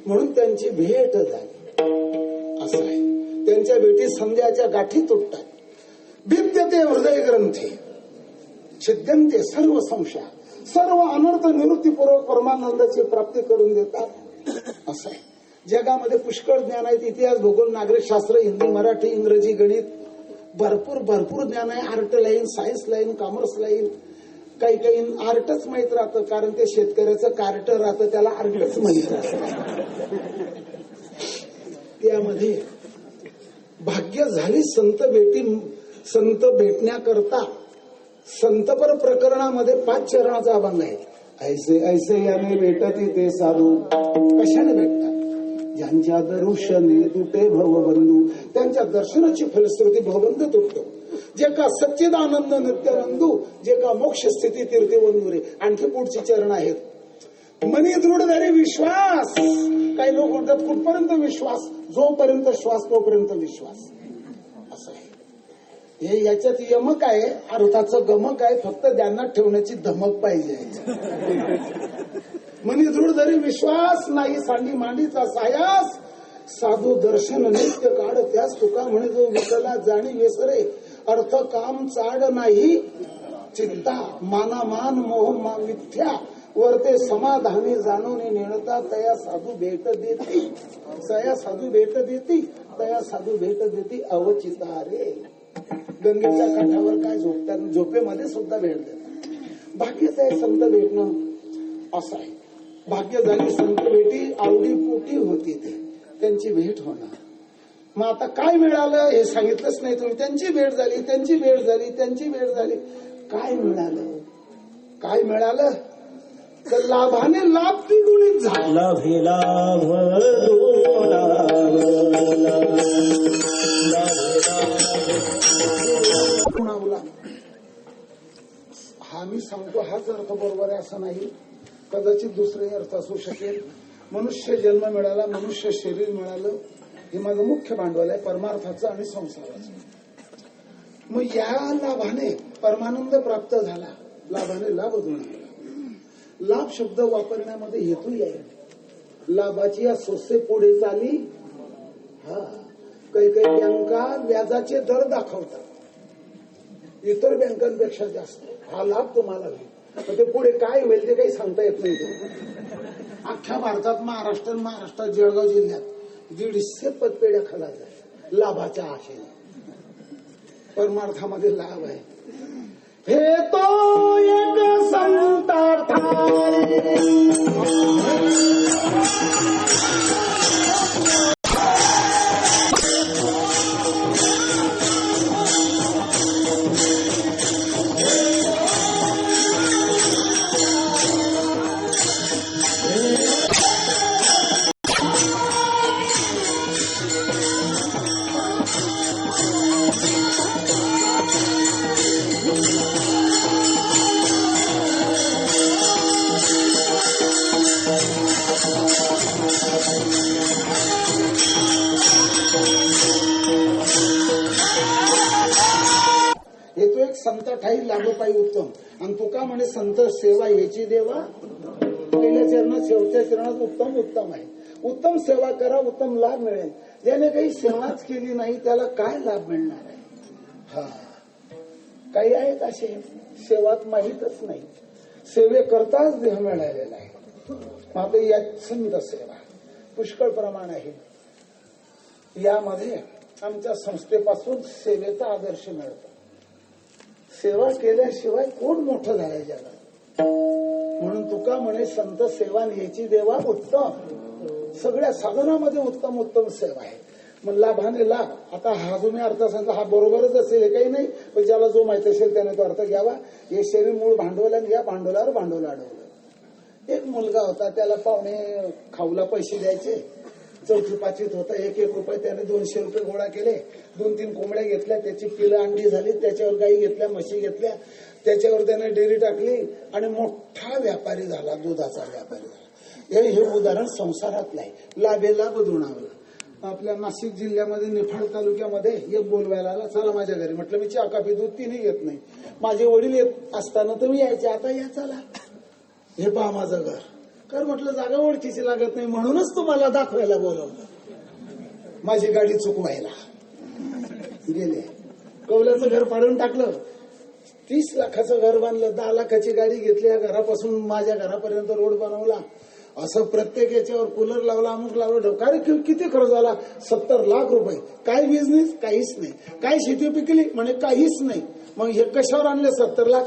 म्हणून त्यांची भेट झाली असं आहे. त्यांच्या भेटी संध्याच्या गाठी तुटतात. भिद्यते हृदय ग्रंथी छिद्यंते सर्व संशय. सर्व अनर्थ निवृत्तीपूर्वक परमानंदाची प्राप्ती करून देतात असं आहे. जगामध्ये पुष्कळ ज्ञान आहेत. इतिहास, भूगोल, नागरिकशास्त्र, हिंदी, मराठी, इंग्रजी, गणित, भरपूर ज्ञान आहे. Art line, science line, commerce line, काही आर्टच माहित राहतं, कारण ते शेतकऱ्याचं कार्ट राहतं, त्याला आर्टच माहित राहतं. त्यामध्ये भाग्य झाली संत भेटण्याकरता संतपर प्रकरणामध्ये 5 चरणाचा अभंग आहे. ऐसे ऐसे याने भेटती ते साधू. कशाने भेटतात? ज्यांच्या दर्शने तुटे भवबंधू. त्यांच्या दर्शनाची फलश्रुती भवबंध तुटतो. जे का सच्चिदानंद नित्यानंदू, जे का मोक्ष स्थिती तीर्थवंदुरे. आणखी पुढची चरण आहेत. मनी दृढ धरे विश्वास. काही लोक म्हणतात कुठपर्यंत विश्वास? जोपर्यंत श्वास तोपर्यंत विश्वास, असं आहे. हे याच्यात यमक आहे, अर्थाचं गमक आहे. फक्त ध्यानात ठेवण्याची धमक पाहिजे. मनी दृढ धरी विश्वास, नाही सांडी मांडीचा सायास. साधू दर्शन नित्य काढ, त्यास तुका म्हणे जो विकला जाणी वेसरे. अर्थ काम चाड नाही चिंता, मानामान मोह मिथ्या. वरते समाधानी जाणून नेणता, तया साधू भेट देती. तया साधू भेट देती, तया साधू भेट देती अवचिता रे. गंगेच्या काठावर काय झोपतात, झोपेमध्ये सुद्धा भेट देतात. भाग्यच आहे संत भेटणं, असं आहे. भाग्य झाली संत भेटी, आवडी पोटी होती ते, त्यांची भेट होणार. मग आता काय मिळालं हे सांगितलंच नाही तुम्ही. त्यांची भेट झाली, त्यांची भेट झाली, त्यांची भेट झाली. काय मिळालं? काय मिळालं? तर लाभाने लाभ द्विगुणित झाला. लाभे लाभ हा मी सांगतो हाच अर्थ बरोबर आहे असं नाही. कदाचित दुसरे अर्थ असू शकेल. मनुष्य जन्म मिळाला, मनुष्य शरीर मिळालं, हे माझं मुख्य भांडवल आहे परमार्थाचं आणि संसाराचं. मग या लाभाने परमानंद प्राप्त झाला. लाभाने लाभ होणार. लाभ शब्द वापरण्यामध्ये हेतू आहे. लाभाची या सोसे पुढे चाली. हा, काही बँका व्याजाचे दर दाखवतात इतर बँकांपेक्षा जास्त. हा लाभ तुम्हाला होईल, पण ते पुढे काय होईल ते काही सांगता येत नाही. अख्ख्या भारतात महाराष्ट्रात जळगाव जिल्ह्यात 150 पतपेढ्या खला झाल्या लाभाच्या आशेने. परमार्थामध्ये लाभ आहे. हे तो एक संत ठाई. संत ठाई लागो पाई उत्तम. आणि तुका म्हणे संत सेवा याची देवा. पहिल्या चरणात शेवटच्या चरणात उत्तम उत्तम आहे. उत्तम सेवा करा, उत्तम लाभ मिळेल. ज्याने काही सेवाच केली नाही त्याला काय लाभ मिळणार आहे? हा, काही आहेत असे सेवात माहीतच नाही. सेवे करताच देह मिळालेला आहे. मात्र या संत सेवा पुष्कळ प्रमाण आहे. यामध्ये आमच्या संस्थेपासून सेवेचा आदर्श मिळतो. सेवा केल्याशिवाय कोण मोठं झालंय जगात. म्हणून तुका म्हणे संत सेवा न्यायची देवा उत्तम. सगळ्या साधनामध्ये उत्तम उत्तम सेवा आहे. मग लाभाने लाभ. आता हा जो मी अर्थ सांगतो हा बरोबरच असेल हे काही नाही, पण ज्याला जो माहिती असेल त्याने तो अर्थ घ्यावा. हे शरीर मूळ भांडवल आणि या भांडवलावर भांडवल अडवलं. एक मुलगा होता, त्याला पाहुणे खाऊला पैसे द्यायचे. 4थी 5वीत होता. 1 रुपये त्याने 200 रुपये गोळा केले. 2-3 कोंबड्या घेतल्या, त्याची पिलं अंडी झाली. त्याच्यावर गाई घेतल्या, म्हशी घेतल्या. त्याच्यावर त्याने डेअरी टाकली आणि मोठा व्यापारी झाला, दुधाचा व्यापारी झाला. हे उदाहरण संसारातलं आहे. लाभे लाभ दुणावला. आपल्या नाशिक जिल्ह्यामध्ये निफाड तालुक्यामध्ये एक बोलवायला आला, चला माझ्या घरी. म्हटलं मी चहा काफी दूध तिने येत नाही. माझे वडील येत असताना तुम्ही यायचे, आता या चला. हे पहा माझं घर. कर म्हटलं जागा ओळखीची लागत नाही म्हणूनच तुम्हाला दाखवायला बोलवलं. माझी गाडी चुकवायला गेले. कौल्याचं घर पाडून टाकलं. 30 लाखाचं घर बांधलं. 10 लाखाची गाडी घेतली. या घरापासून माझ्या घरापर्यंत रोड बनवला. असं प्रत्येक याच्यावर कूलर लावला, अमुक लावलं. काय किती खर्च झाला? 70 लाख रुपये. काय बिझनेस? काहीच नाही. काय शेती पिकली? म्हणे काहीच नाही. मग हे कशावर आणले 70 लाख?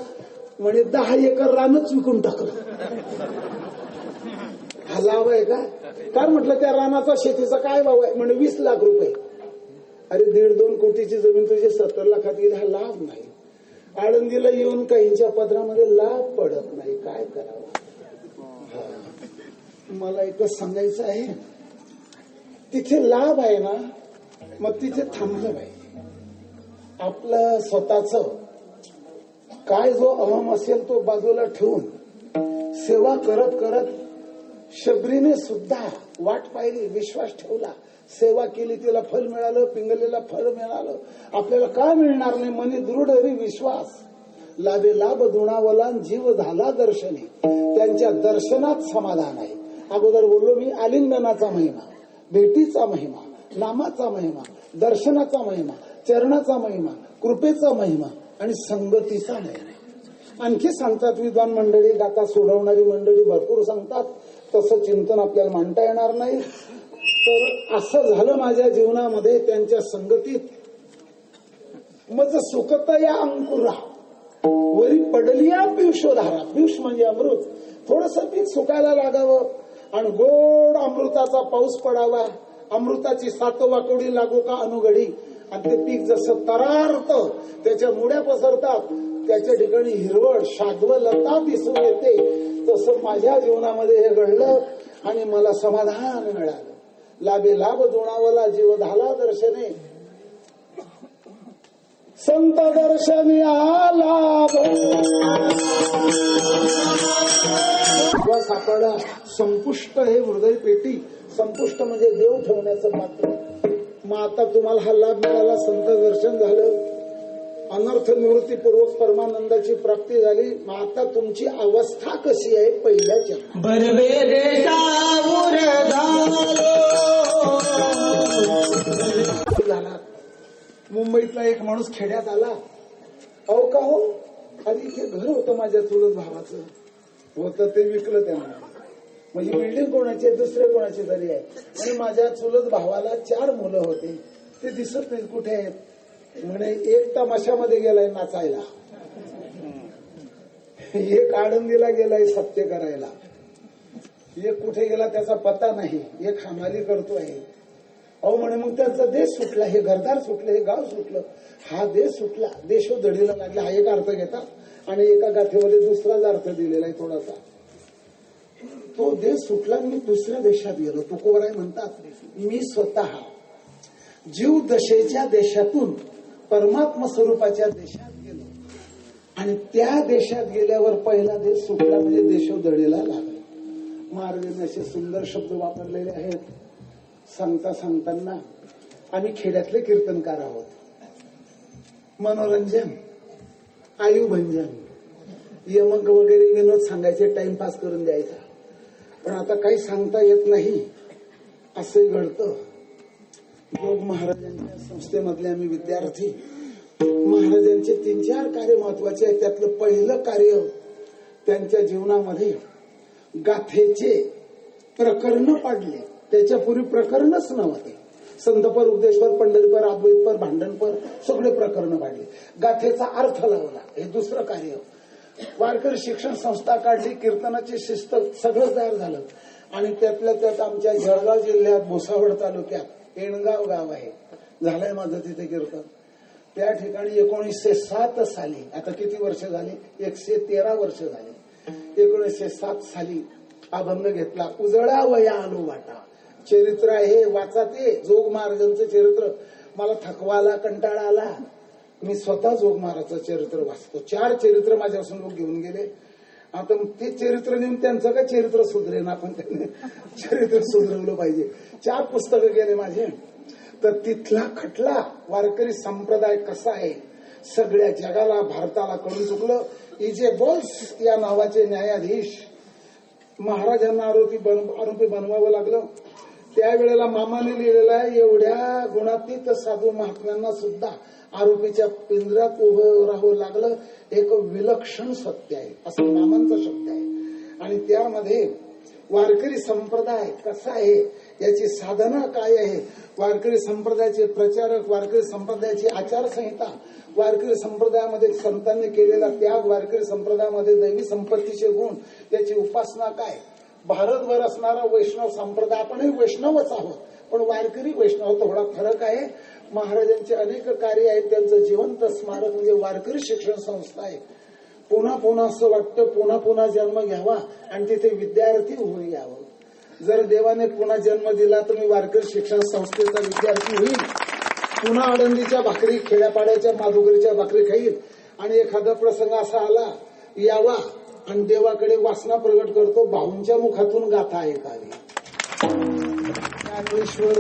म्हणे 10 एकर रानच विकून टाकलं. हा लाभ आहे का? काय म्हटलं त्या रानाचा शेतीचा काय भाव आहे? म्हणे 20 लाख रुपये. अरे 1.5-2 कोटीची जमीन तुझी 70 लाखात गेली. हा लाभ नाही. आळंदीला येऊन काहींच्या पदरामध्ये लाभ पडत नाही. काय करावं? मला एकच सांगायचं आहे, तिथे लाभ आहे ना, मग तिथे थांबलं पाहिजे. आपलं स्वतःच काय जो अहम असेल तो बाजूला ठेवून सेवा करत करत शबरीने सुद्धा वाट पाहिली, विश्वास ठेवला, सेवा केली, तिला फल मिळालं, पिंगलेला फल मिळालं. आपल्याला काय मिळणार नाही? मनी दृढ हरी विश्वास, लाभे लाभ दुणावला, जीव झाला दर्शने. त्यांच्या दर्शनात समाधान आहे. अगोदर बोललो मी, आलिंगनाचा महिमा, भेटीचा महिमा, नामाचा महिमा, दर्शनाचा महिमा, चरणाचा महिमा, कृपेचा महिमा आणि संगतीचा महिमा. आणखी सांगतात विद्वान मंडळी, गाता सोडवणारी मंडळी भरपूर सांगतात. तसं चिंतन आपल्याला मांडता येणार नाही. तर असं झालं माझ्या जीवनामध्ये त्यांच्या संगतीत. मज सुखतया अंकुरा वरी पडलिया पियुषोधारा. पियुष म्हणजे अमृत. थोडस पीक सुकायला लागावं आणि गोड अमृताचा पाऊस पडावा. अमृताची 7 वाकोडी लागो का अनुघडी. आणि ते पीक जसं तरारत, त्याच्या मुळ्या पसरतात, त्याच्या ठिकाणी हिरवळ शाद्वलता दिसून येते. तसं माझ्या जीवनामध्ये हे घडलं आणि मला समाधान मिळालं. लाभे लाभ दोणावला, जीव झाला दर्शने. संत दर्शनी आला सापडा. संपुष्ट हे हृदय पेटी. संपुष्ट म्हणजे देव ठेवण्याचं पात्र. मग आता तुम्हाला हा लाभ मिळाला, संत दर्शन झालं, अनर्थ निवृत्तीपूर्वक परमानंदाची प्राप्ती झाली. मग आता तुमची अवस्था कशी आहे? पहिल्याच्या झाला. मुंबईतला एक माणूस खेड्यात आला. अहो का हो? आधी इथे घर होतं माझ्या चुलत भावाचं, होतं ते विकलं त्यामुळे. म्हणजे बिल्डिंग कोणाची आहे? दुसऱ्या कोणाची तरी आहे. आणि माझ्या चुलत भावाला 4 मुलं होते. ते दिसत नाहीत, कुठे आहेत? म्हणे एक तमाशामध्ये गेलाय नाचायला, एक आळंदीला गेलाय सत्य करायला, एक कुठे गेला त्याचा पत्ता नाही, एक हमाली करतो आहे. अहो म्हणे मग त्याचा देश सुटला, हे घरदार सुटलं, हे गाव सुटलं, हा देश सुटला, देशोधडीला लागला. हा एक अर्थ घेतात आणि एका गाठीमध्ये दुसराच अर्थ दिलेला आहे थोडासा. तो देश सुटला, मी दुसऱ्या देशात गेलो. तुकोबराय म्हणतात, मी स्वतः जीव दशेच्या देशातून परमात्मा स्वरूपाच्या देशात गेलो आणि त्या देशात गेल्यावर पहिला देश सुटला म्हणजे देशोधडीला लागला. महाराजांनी असे सुंदर शब्द वापरलेले आहेत. सांगता सांगताना आम्ही खेड्यातले कीर्तनकार आहोत. मनोरंजन, आयुभंजन, यमक वगैरे विनोद सांगायचे, टाइमपास करून द्यायचा. पण आता काही सांगता येत नाही, असे घडतं. योग महाराजांच्या संस्थेमधले आम्ही विद्यार्थी. महाराजांचे 3-4 कार्य महत्वाचे आहेत. त्यातलं पहिलं कार्य त्यांच्या जीवनामध्ये गाथेचे प्रकरण पाडले. त्याच्यापूर्वी प्रकरणच नव्हते. संतपर, उपदेशपर, पंढरीपर, अद्वैतपर, भांडणपर सगळे प्रकरण पाडले. गाथेचा अर्थ लावला. हे दुसरं कार्य. वारकरी शिक्षण संस्था काढली, कीर्तनाची शिस्त सगळं तयार झालं. आणि त्यातल्या त्यात आमच्या जळगाव जिल्ह्यात भुसावळ तालुक्यात एणगाव गाव आहे, झालंय माझं तिथे कीर्तन. त्या ठिकाणी 1907 साली, आता किती वर्ष झाली? 113 वर्ष झाली. 1907 साली अभंग घेतला. उजळा वया आलो वाटा. चरित्र आहे, वाचा ते जोग महाराजांचं चरित्र. मला थकवा आला, कंटाळा आला, मी स्वतः जोग महाराजांचं चरित्र वाचतो. 4 चरित्र माझ्यापासून लोक घेऊन गेले. आता ते चरित्र नेऊन त्यांचं काय चरित्र सुधरेन, आपण त्यांनी चरित्र सुधरवलं पाहिजे. 4 पुस्तकं गेले माझे. तर तिथला खटला वारकरी संप्रदाय कसा आहे सगळ्या जगाला, भारताला कळून चुकलं. इजे बोल्स या नावाचे न्यायाधीश महाराजांना आरोपी बनवावं लागलं. त्यावेळेला मामाने लिहिलेलं आहे, एवढ्या गुणातीत साधू महात्म्यांना सुद्धा आरोपीच्या पिंजऱ्यात उभं राहावं लागलं. एक विलक्षण सत्य आहे, असं मामांचा शब्द आहे. आणि त्यामध्ये वारकरी संप्रदाय कसा आहे, याची साधना काय आहे, वारकरी संप्रदायाचे प्रचारक, वारकरी संप्रदायाची आचारसंहिता, वारकरी संप्रदायामध्ये संतांनी केलेला त्याग, वारकरी संप्रदायामध्ये दैवी संपत्तीचे गुण, त्याची उपासना काय. भारतभर असणारा वैष्णव संप्रदाय, आपणही वैष्णवच आहोत, पण वारकरी वैष्णव थोडा फरक आहे. महाराजांचे अनेक कार्य आहेत, त्यांचं जिवंत स्मारक म्हणजे वारकरी शिक्षण संस्था आहे. पुन्हा पुन्हा असं वाटतं पुन्हा पुन्हा जन्म घ्यावा आणि तिथे विद्यार्थी होऊन यावं. जर देवाने पुन्हा जन्म दिला तर मी वारकरी शिक्षण संस्थेचा विद्यार्थी होईल, पुन्हा आळंदीच्या भाकरी, खेड्यापाड्याच्या माधुकरीच्या भाकरी खाईल आणि एखादा प्रसंग असा आला यावा आणि देवाकडे वासना प्रगट करतो, भाऊंच्या मुखातून गाथा ऐकावी. ज्ञानेश्वर